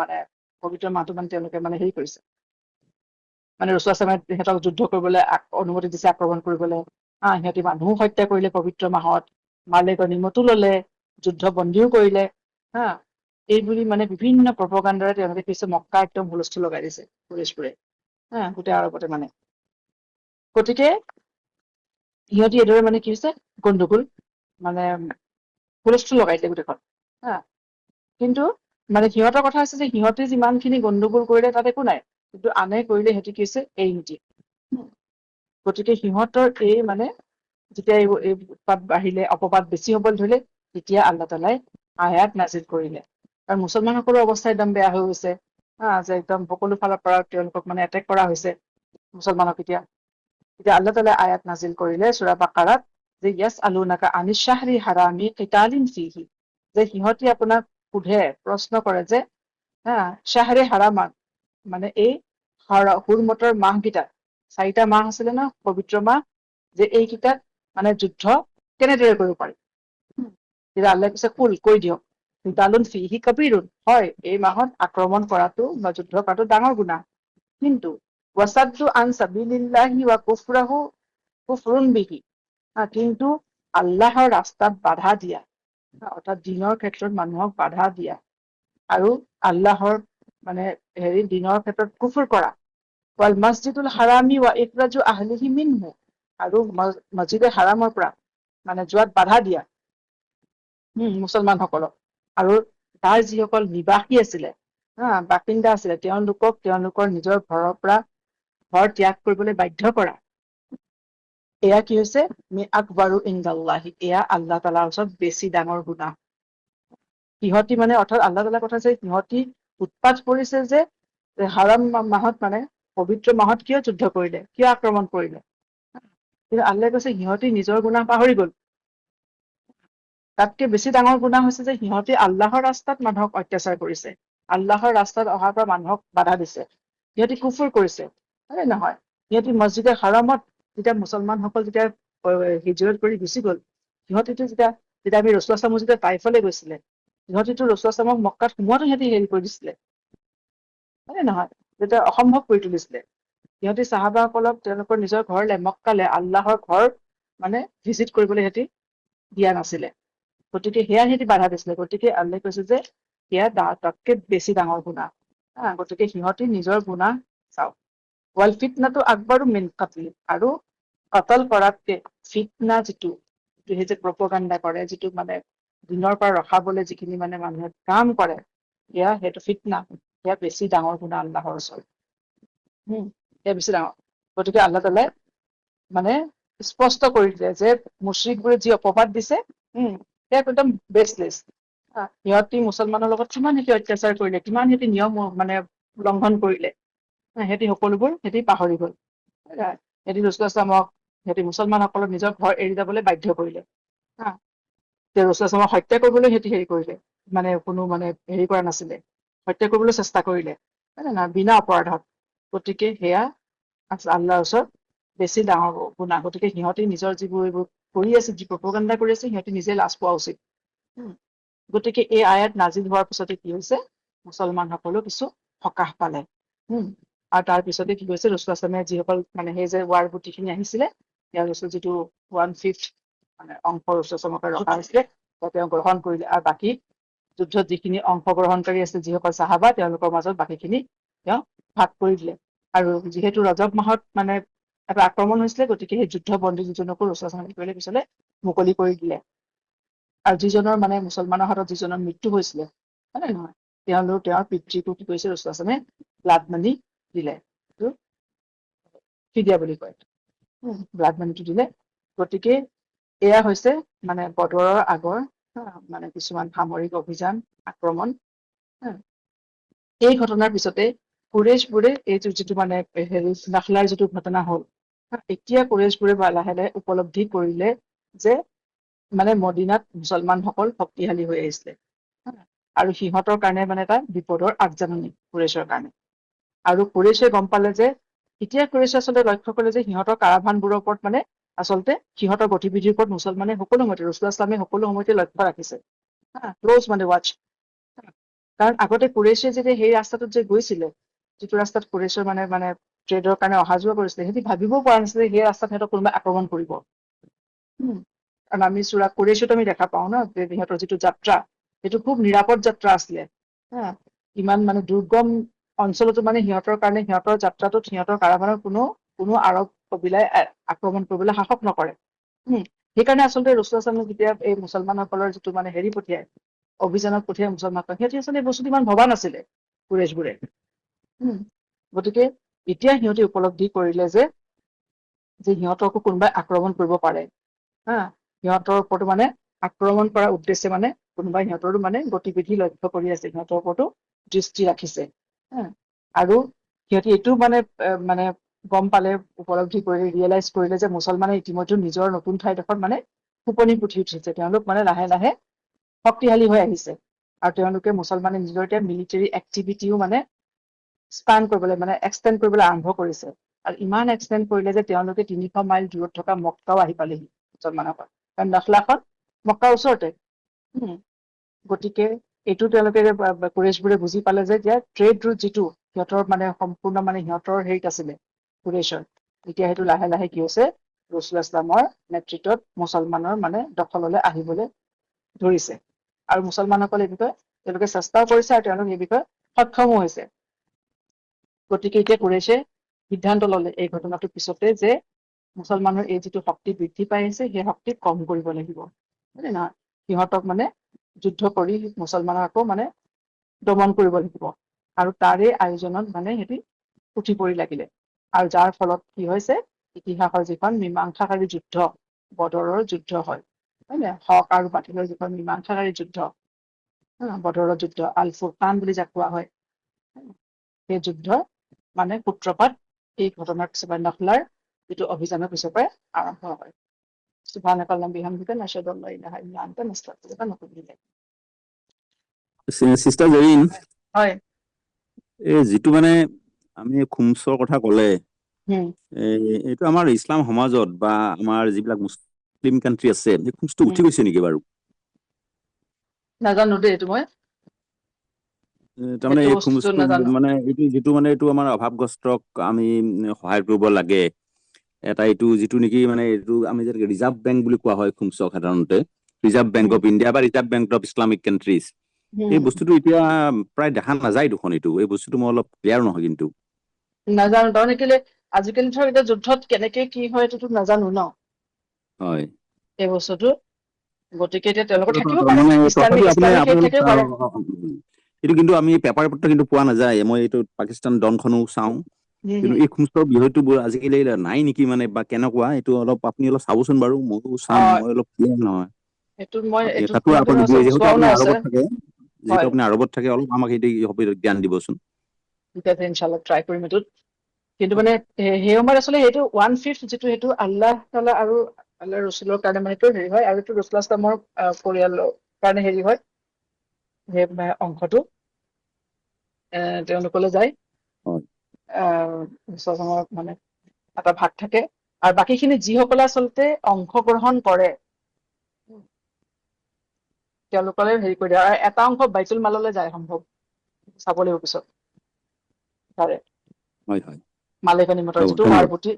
মানে পবিত্ৰ মাহটো মানে তেওঁলোকে মানে হেৰি কৰিছে, মানে ৰচুলাছলামে সিহঁতক যুদ্ধ কৰিবলৈ অনুমতি দিছে, আক্ৰমণ কৰিবলৈ। সিহঁতি মানুহো হত্যা কৰিলে পবিত্ৰ মাহত, মালে গনিমতো ললে, যুদ্ধবন্দীও কৰিলে, এইবুলি মানে বিভিন্ন প্ৰপগাণ্ডাৰে তেওঁলোকে কিছু মক্কা একদম হুলস্থুল লগাই দিছে কুৰেইশবোৰে, গোটেই আৰবতে মানে। গতিকে সিহঁতি এইদৰে মানে কি হৈছে, গণ্ডগোল মানে হুলস্থুল লগাইছে গোটেইখন। কিন্তু মানে সিহঁতৰ কথা হৈছে যে সিহঁতে যিমানখিনি গণ্ডগোল কৰিলে তাত একো নাই, কিন্তু আনে কৰিলে সিহঁতি কি হৈছে এৰি নিদিয়ে। গতিকে সিহঁতৰ এই মানে যেতিয়া এই উৎপাত বাঢ়িলে, অপবাদ বেছি হবলৈ ধৰিলে, তেতিয়া আল্লাহ তাআলাই আয়াত নাজিল কৰিলে। আৰু মুছলমানসকলৰ অৱস্থা একদম বেয়া হৈ গৈছে, যে একদম সকলো ফালৰ পৰা তেওঁলোকক মানে এটেক কৰা হৈছে মুছলমানক। এতিয়া আল্লাহ তাআলাই আয়াত নাজিল কৰিলে সূৰা বাকাৰাত, যে ইয়াছআলুনাকা আনিশ শাহৰিল হাৰামি কিতালিন ফীহি, যে সিহঁতি আপোনাক সোধে, প্ৰশ্ন কৰে যে শ্বাহৰে হাৰামত, মানে এই হুৰমতৰ মাহকেইটাত, 4টা মাহ আছিলে ন পবিত্ৰ মাহ, যে এইকেইটাত মানে যুদ্ধ কেনেদৰে কৰিব পাৰি। তেতিয়া আল্লাহে কৈছে কৈ দিয়ক, কিতালুন ফীহি কাবীৰুন, হয় এই মাহত আক্ৰমণ কৰাটো বা যুদ্ধ কৰাটো ডাঙৰ গুনাহ, কিন্তু ৱাসাদ্দু আন সাবিলিল্লাহি ওয়া কুফৰুন বিহি, কিন্তু আল্লাহৰ ৰাস্তাত বাধা দিয়া, অৰ্থাৎ দিনৰ ক্ষেত্ৰত মানুহক বাধা দিয়া, আৰু আল্লাহৰ মানে দিনৰ ক্ষেত্ৰত কুফৰ কৰা, ৱাল মছজিদুল হাৰামি ওয়া ইখৰাজু আহলিহি মিনহু, আৰু মছজিদে হাৰামৰ পৰা মানে যোৱাত বাধা দিয়া মুছলমানসকলক, আৰু তাৰ যিসকল নিবাসী আছিলে, বাসিন্দা আছিলে, তেওঁলোকক তেওঁলোকৰ নিজৰ ঘৰৰ পৰা ঘৰ ত্যাগ কৰিবলৈ বাধ্য কৰা, এয়া কি হৈছে আকবাৰু ইনদাল্লাহি, এয়া আল্লাহ তাআলাৰ ওচৰত বেছি ডাঙৰ গুনাহ। সিহঁতি মানে অৰ্থাৎ আল্লাহ তাআলাৰ কথা যে সিহঁতি উৎপাত কৰিছে যে হাৰাম মাহত, মানে পবিত্ৰ মাহত কিয় যুদ্ধ কৰিলে, কিয় আক্ৰমণ কৰিলে, কিন্তু আল্লাহে কৈছে সিহঁতি নিজৰ গুনাহ পাহৰি গ'ল। তাতকে বেছি ডাঙৰ গুনাহ হৈছে যে সিহঁতি আল্লাহৰ ৰাস্তাত মানুহক অত্যাচাৰ কৰিছে, আল্লাহৰ ৰাস্তাত অহাৰ পৰা মানুহক বাধা দিছে, সিহঁতি কুফৰ কৰিছে, হয় নহয়। সিহঁতি মছজিদে হাৰামত যেতিয়া মুছলমানসকল যেতিয়া হিজৰত কৰি গুচি গ'ল, সিহঁতিতো যেতিয়া আমি ৰচুলাছলামো যেতিয়া তাইফলৈ গৈছিলে, সিহঁতিতো ৰচুলাছলামক মক্কাত সোমোৱাতো সিহঁতি হেৰি কৰি দিছিলে, হয় নহয়, যেতিয়া অসম্ভৱ কৰি তুলিছিলে। সিহঁতি চাহাবাসকলক তেওঁলোকৰ নিজৰ ঘৰলে, মক্কালে, আল্লাহৰ ঘৰ মানে ভিজিট কৰিবলৈ সিহঁতি দিয়া নাছিলে, গতিকে সেয়া সিহঁতি বাধা দিছিলে। গতিকে আল্লাহে কৈছে যে সেয়া তাতকে বেছি ডাঙৰ গুনাহ, গতিকে সিহঁতি নিজৰ গুনাহ চাওক। ৱাল ফিতনাতু আকবাৰু মিন কাতলি, আৰু কতল কৰাতকে ফিতনা যিটো সেই যে প্ৰপগাণ্ডা কৰে, যিটো মানে দিনৰ পৰা ৰখাবলৈ যিখিনি মানে মানুহে কাম কৰে, সেইটো ফিতনা, সেয়া বেছি ডাঙৰ গুনাহ আল্লাহৰ ওচৰত, সেয়া বেছি ডাঙৰ। গতিকে আল্লাহ তাআলাই মানে স্পষ্ট কৰি দিলে যে মুশ্ৰিকবোৰে যি অপবাদ দিছে, সেয়া একদম বেচলেছ, সিহঁতি মুছলমানৰ লগত কিমান সিহঁতি অত্যাচাৰ কৰিলে, কিমান সিহঁতি নিয়ম মানে উলংঘন কৰিলে, সিহঁতি সকলোবোৰ সিহঁতি পাহৰি গ'ল। সিহঁতি ৰসুল ইছলামক সিহঁতি মুছলমানসকলক নিজৰ ঘৰ এৰি যাবলৈ বাধ্য কৰিলে। ৰসুল ইছলামক হত্যা কৰিবলৈ সিহঁতি হেৰি কৰিলে, মানে কোনো মানে হেৰি কৰা নাছিলে, হত্যা কৰিবলৈ চেষ্টা কৰিলে বিনা অপৰাধত। গতিকে সেয়া আল্লাহৰ ওচৰত বেছি ডাঙৰ গুনাহ। গতিকে সিহঁতি নিজৰ যিবোৰ এইবোৰ কৰি আছে, যি প্ৰপগাণ্ডা কৰি আছে, সিহঁতি নিজে লাজ পোৱা উচিত। গতিকে এই আয়াত নাজিল হোৱাৰ পিছতে কি হৈছে, মুছলমানসকলেও কিছু সকাহ পালে। আৰু তাৰ পিছতে কি হৈছে, ৰসুল ইছলামে যিসকল মানে সেই যে ৱাৰ গুটিখিনি আহিছিলে, তেওঁৰ ওচৰত যিটো 1/5 মানে অংশ ৰসুল ইছলামকে ৰখা হৈছিলে, তেওঁ গ্ৰহণ কৰিলে। আৰু বাকী যুদ্ধত যিখিনি অংশগ্ৰহণকাৰী আছে, যিসকল চাহাবা, তেওঁলোকৰ মাজত বাকীখিনি তেওঁ ভাগ কৰি দিলে। আৰু যিহেতু ৰজব মাহত মানে এটা আক্ৰমণ হৈছিলে, গতিকে সেই যুদ্ধ বন্দী দুজনকো ৰসুল ইছলামে কি কৰিলে, পিছলে মুকলি কৰি দিলে। আৰু যিজনৰ মানে মুছলমানৰ হাতত যিজনৰ মৃত্যু হৈছিলে, হয় নহয়, তেওঁৰ পিতৃকো কি কৰিছে, ৰসুল ইছলামে ব্লাড মানি দিলে, ফিদিয়া বুলি কয়, ব্লাড মানিটো দিলে। গতিকে এয়া হৈছে মানে বদৰৰ আগৰ মানে কিছুমান সামৰিক অভিযান, আক্ৰমণ। এই ঘটনাৰ পিছতে কুৰেশবোৰে এই যিটো মানে হেৰি নাখলাৰ যিটো ঘটনা হ'ল, এতিয়া কুৰেশবোৰে লাহে লাহে উপলব্ধি কৰিলে যে মানে মদিনাত মুছলমানসকল শক্তিশালী হৈ আহিছিলে, আৰু সিহঁতৰ কাৰণে মানে এটা বিপদৰ আগজাননী কুৰেশৰ কাৰণে। আৰু কুৰেশে গম পালে যে, এতিয়া কুৰেশে আচলতে লক্ষ্য কৰিলে যে সিহঁতৰ কাৰাভানবোৰৰ ওপৰত মানে আচলতে সিহঁতৰ গতিবিধিৰ ওপৰত মুছলমানে সকলো সময়তে, ৰসুল ইছলামে সকলো সময়তে লক্ষ্য ৰাখিছে, ক্লজ মানে ৱাচ। কাৰণ আগতে কুৰেশে যেতিয়া সেই ৰাস্তাটোত যে গৈছিলে, যিটো ৰাস্তাত কুৰেশৰ মানে মানে ট্ৰেডৰ কাৰণে অহা যোৱা কৰিছিলে, সিহঁতি ভাবিবও পৰা নাছিলে সেই ৰাস্তাত সিহঁতক কোনোবাই আক্ৰমণ কৰিব। কাৰণ আমি কুৰেশত আমি দেখা পাওঁ ন, যে সিহঁতৰ যিটো যাত্ৰা, সেইটো খুব নিৰাপদ যাত্ৰা আছিলে। ইমান মানে দুৰ্গম অঞ্চলতো মানে সিহঁতৰ কাৰণে, সিহঁতৰ যাত্ৰাটোত সিহঁতৰ কাৰাভানৰ কোনো আৰৱ কবিলাই আক্ৰমণ কৰিবলৈ সাহস নকৰে। সেইকাৰণে আচলতে ৰসুল ইছলামে যেতিয়া এই মুছলমানসকলৰ যিটো মানে হেৰি পঠিয়াই, অভিযানত পঠিয়াই মুছলমানসকল, সিহঁতি আচলতে এই বস্তুটো ইমান ভবা নাছিলে কুৰেশবোৰে। গতিকে এতিয়া সিহঁতি উপলব্ধি কৰিলে যে সিহঁতকো কোনোবাই আক্ৰমণ কৰিব পাৰে। সিহঁতৰ ওপৰতো মানে আক্ৰমণ কৰাৰ উদ্দেশ্যে মানে কোনোবাই সিহঁতৰো মানে গতিবিধি লক্ষ্য কৰি আছে, সিহঁতৰ ওপৰতো দৃষ্টি ৰাখিছে। আৰু সিহঁতি এইটো মানে মানে গম পালে, উপলব্ধি কৰি ৰিয়েলাইজ কৰিলে যে মুছলমানে ইতিমধ্যে নিজৰ নতুন ঠাইডোখৰত মানে ফুপনি পুঠি উঠিছে, তেওঁলোক মানে লাহে লাহে শক্তিশালী হৈ আহিছে। আৰু তেওঁলোকে মুছলমানে নিজৰ এতিয়া মিলিটাৰী এক্টিভিটিও মানে এক্সটেণ্ড কৰিবলৈ আৰম্ভ কৰিছে। আৰু ইমান এক্সটেণ্ড কৰিলে যে তেওঁলোকে 300 মাইল দূৰত থকা মক্কাও আহি পালেহি মুছলমানসকল, কাৰণ নখলাখন মক্কাৰ ওচৰতে। গতিকে এইটো তেওঁলোকে কুৰেশবোৰে বুজি পালে যে এতিয়া ট্ৰেড ৰুট যিটো সিহঁতৰ মানে সম্পূৰ্ণ মানে সিহঁতৰ হেৰিত আছিলে কুৰেশৰ, এতিয়া সেইটো লাহে লাহে কি হৈছে, ৰসুল ইছলামৰ নেতৃত্বত মুছলমানৰ মানে দখললৈ আহিবলৈ ধৰিছে। আৰু মুছলমানসকলে এই বিষয়ে তেওঁলোকে চেষ্টাও কৰিছে, আৰু তেওঁলোকে এই বিষয়ে সক্ষমো হৈছে। গতিকে এতিয়া কুৰেশে সিদ্ধান্ত ললে এই ঘটনাটোৰ পিছতে যে মুছলমানৰ এই যিটো শক্তি বৃদ্ধি পাই আহিছে, সেই শক্তি কম কৰিব লাগিব, হয় নহয়, সিহঁতক মানে যুদ্ধ কৰি মুছলমানৰ আকৌ মানে দমন কৰিব লাগিব। আৰু তাৰে আয়োজনত মানে সিহঁতি উঠি পৰি লাগিলে। আৰু যাৰ ফলত কি হৈছে, ইতিহাসৰ যিখন মীমাংসাকাৰী যুদ্ধ, বদৰৰ যুদ্ধ হয় নে, হক আৰু বাতিলৰ যিখন মীমাংসাকাৰী যুদ্ধ, বদৰৰ যুদ্ধ, আল ফুৰকান বুলি যাক কোৱা হয়, সেই যুদ্ধ মানে সূত্ৰপাত এই ঘটনাৰ পিছৰ পৰা, নখলাৰ যিটো অভিযানৰ পিছৰ পৰাই আৰম্ভ হয়। সুবহানাকা আল্লাহুম্মা বিহামদিকা নাশহাদু আল্লা ইলাহা ইল্লা আনতা নাস্তাগফিৰুকা ওয়া নাতুবু ইলাইক। চিষ্টাৰ জেৰিন, হয়। যিটো মানে আমি খুমছৰ কথা ক'লে, হম। এইটো আমাৰ ইছলাম সমাজত বা আমাৰ যিবিলাক মুছলিম কাণ্ট্ৰি আছে, এই খুমছটো উঠি গৈছে নেকি বাৰু? নাজানো দেই এইটো মই। তাৰমানে সেইটো এই বস্তুটো খুমছটো নাজানো। মানে যিটো মানে এইটো আমাৰ অভাৱগ্ৰস্তক আমি সহায় কৰিব লাগে, এইটো যিটো নেকি মানে এইটো আমি যেনেকে ৰিজাৰ্ভ বেংক বুলি কোৱা হয় খুমছক সাধাৰণতে, ৰিজাৰ্ভ বেংক হম অফ ইণ্ডিয়া বা reserve bank of Islamic countries, এই হম। বস্তুটো এতিয়া প্ৰায় দেখা নাযায় দেখোন। এই বস্তুটো মই অলপ ক্লিয়াৰ নহয় কিন্তু। নাজানো তাৰমানে কেলে, আজিকালি ধৰ এতিয়া যুদ্ধত কেনেকে কি হয় এইটোতো নাজানো ন। হয়। এই বস্তুটো, গতিকে এতিয়া তেওঁলোকৰ থাকিব পাৰে, মানে তথাপিও ইছলামিক আপুনি হেৰিত অলপ থাকিব পাৰে। এইটো কিন্তু আমি পেপাৰ পত্ৰ কিন্তু পোৱা নাযায়, মই এইটো পাকিস্তান ডনখনো চাওঁ, হম কিন্তু হম। এই খুমছৰ বিষয়টো আজিকালি নাই নেকি মানে, বা কেনেকুৱা, এইটো অলপ আপুনি অলপ চাবচোন বাৰু, মইও চাম, অ মই অলপ ক্লিয়াৰ নহয়। এইটো মই এইটো তাতো আপুনি যিহেতু চোৱাও আপুনি নাই আছে। আৰৱত থাকে, যিহেতু হয়, আপুনি আৰৱত থাকে, অলপ আমাক সেইটো জ্ঞান দিবচোন। ঠিক আছে, ইনশাল্লাহ ট্ৰাই কৰিম এইটোত। কিন্তু মানে সেই সময়ত আচলতে সেইটো 1/5 যিটো সেইটো আল্লাহ তাআলা আৰু আল্লাহ ৰচুলৰ কাৰণে মানে সেইটো হেৰি হয়, আৰু এইটো ৰচুল ইছলামৰ পৰিয়ালৰ কাৰণে হেৰি হয়, সেই অংশটো তেওঁলোকলৈ যায়। হয় মানে এটা ভাগ থাকে, আৰু বাকীখিনি যিসকলে আচলতে অংশগ্ৰহণ কৰে তেওঁলোকলে হেৰি কৰি দিয়ে, আৰু এটা অংশ বাইতুল মাললৈ যায় সম্ভৱ, চাব লাগিব পিছত তাৰে হয় হয়। মালে গনিমতৰ যিটো ধন্যবাদ। আৰবুটি।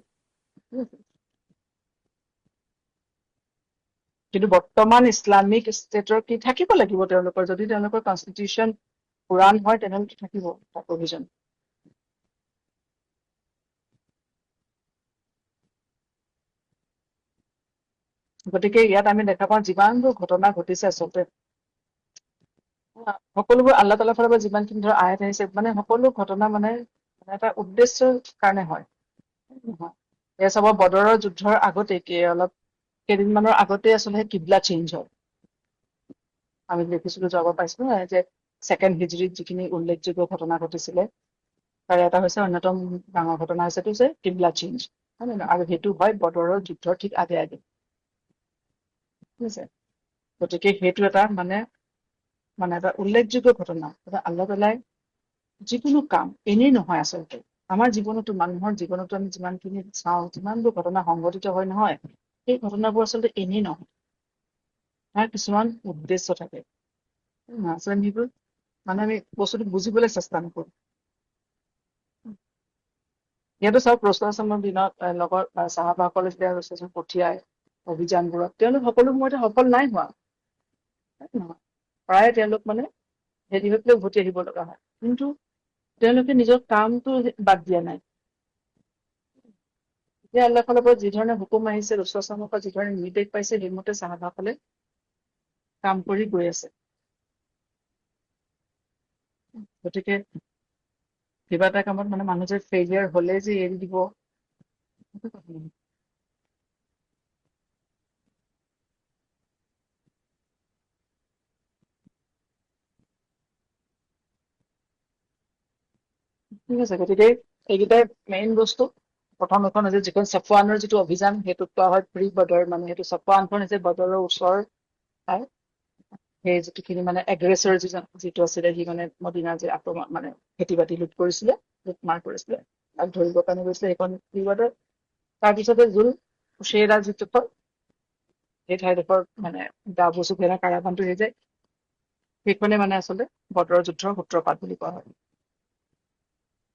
কিন্তু বৰ্তমান ইছলামিক ষ্টেটৰ কি থাকিব লাগিব, তেওঁলোকৰ যদি তেওঁলোকৰ কনষ্টিটিউশ্যন পুৰাণ হয় তেনেহ'লে থাকিব তাৰ প্ৰভিজন। গতিকে ইয়াত আমি দেখা পাওঁ যিমানবোৰ ঘটনা ঘটিছে আচলতে সকলোবোৰ আল্লাহ তাআলাৰ ফালৰ পৰা যিমানখিনি ধৰ আয়াত আহিছে, মানে সকলো ঘটনা মানে এটা উদ্দেশ্যৰ কাৰণে হয়। এয়া চাব, বদৰৰ যুদ্ধৰ আগতে অলপ কেইদিনমানৰ আগতে আচলতে কিবলা চেঞ্জ হয়। আমি দেখিছিলো, যাব পাইছিলো যে ছেকেণ্ড হিজৰীত যিখিনি উল্লেখযোগ্য ঘটনা ঘটিছিলে তাৰে এটা হৈছে, অন্যতম ডাঙৰ ঘটনা হৈছে যে কিবলা চেঞ্জ, হয় নে নহয়? আৰু সেইটো হয় বদৰৰ যুদ্ধৰ ঠিক আগে আগে, ঠিক আছে। গতিকে সেইটো এটা মানে এটা উল্লেখযোগ্য ঘটনা। আল্লাহ তাআলাই যিকোনো কাম এনেই নহয় আচলতে। আমাৰ জীৱনতো, মানুহৰ জীৱনতো আমি যিমানখিনি চাওঁ, যিমানবোৰ ঘটনা সংঘটিত হয় নহয়, সেই ঘটনাবোৰ আচলতে এনেই নহয়, তাৰ কিছুমান উদ্দেশ্য থাকে। আচলতে সেইবোৰ মানে আমি বস্তুটো বুজিবলৈ চেষ্টা নকৰো। ইয়াতো চাওক, ৰাসূলুল্লাহৰ দিনত লগৰ চাহাবাসকলে যেতিয়া ৰাসূলুল্লাহক পঠিয়াই অভিযানবোৰত, তেওঁলোক সকলো সময়তে সফল নাই হোৱা, প্ৰায় তেওঁলোক মানে হেৰি হৈ পেলাই উভতি আহিব লগা হয়। কিন্তু তেওঁলোকে নিজৰ কামটো বাদ দিয়া নাই। এতিয়া আল্লাহৰ ফালৰ পৰা যি ধৰণে হুকুম আহিছে, ৰাসূলুল্লাহৰ পৰা যি ধৰণে নিৰ্দেশ পাইছে, সেইমতে চাহাবাসকলে কাম কৰি গৈ আছে। গতিকে কিবা এটা কামত মানে মানুহ যে ফেইলিয়াৰ হলে যে এৰি দিব, সেইটো কথা নহয়। ঠিক আছে, গতিকে এইকেইটাই মেইন বস্তু। প্ৰথম এখন হৈছে যিখন ছফৱানৰ যিটো অভিযান, সেইটোক কোৱা হয় প্ৰি বদৰ, মানে সেইটো ছফৱানখন হৈছে বদৰৰ ওচৰ ঠাই। সেই যিটোখিনি মানে এগ্ৰেছৰ যিটো আছিলে, সি মানে মদিনাৰ যে আক্ৰমণ মানে খেতি বাতি লুট কৰিছিলে, লুটমাৰ কৰিছিলে, তাক ধৰিবৰ কাৰণে গৈছিলে, সেইখন প্ৰি বদৰ। তাৰপিছতে জুলকুছেইৰা যিটো সেই ঠাইডোখৰ মানে আবু চুফিয়ানৰ কাৰাবানটো হৈ যায়, সেইখনে মানে আচলতে বদৰৰ যুদ্ধৰ সূত্ৰপাত বুলি কোৱা হয়।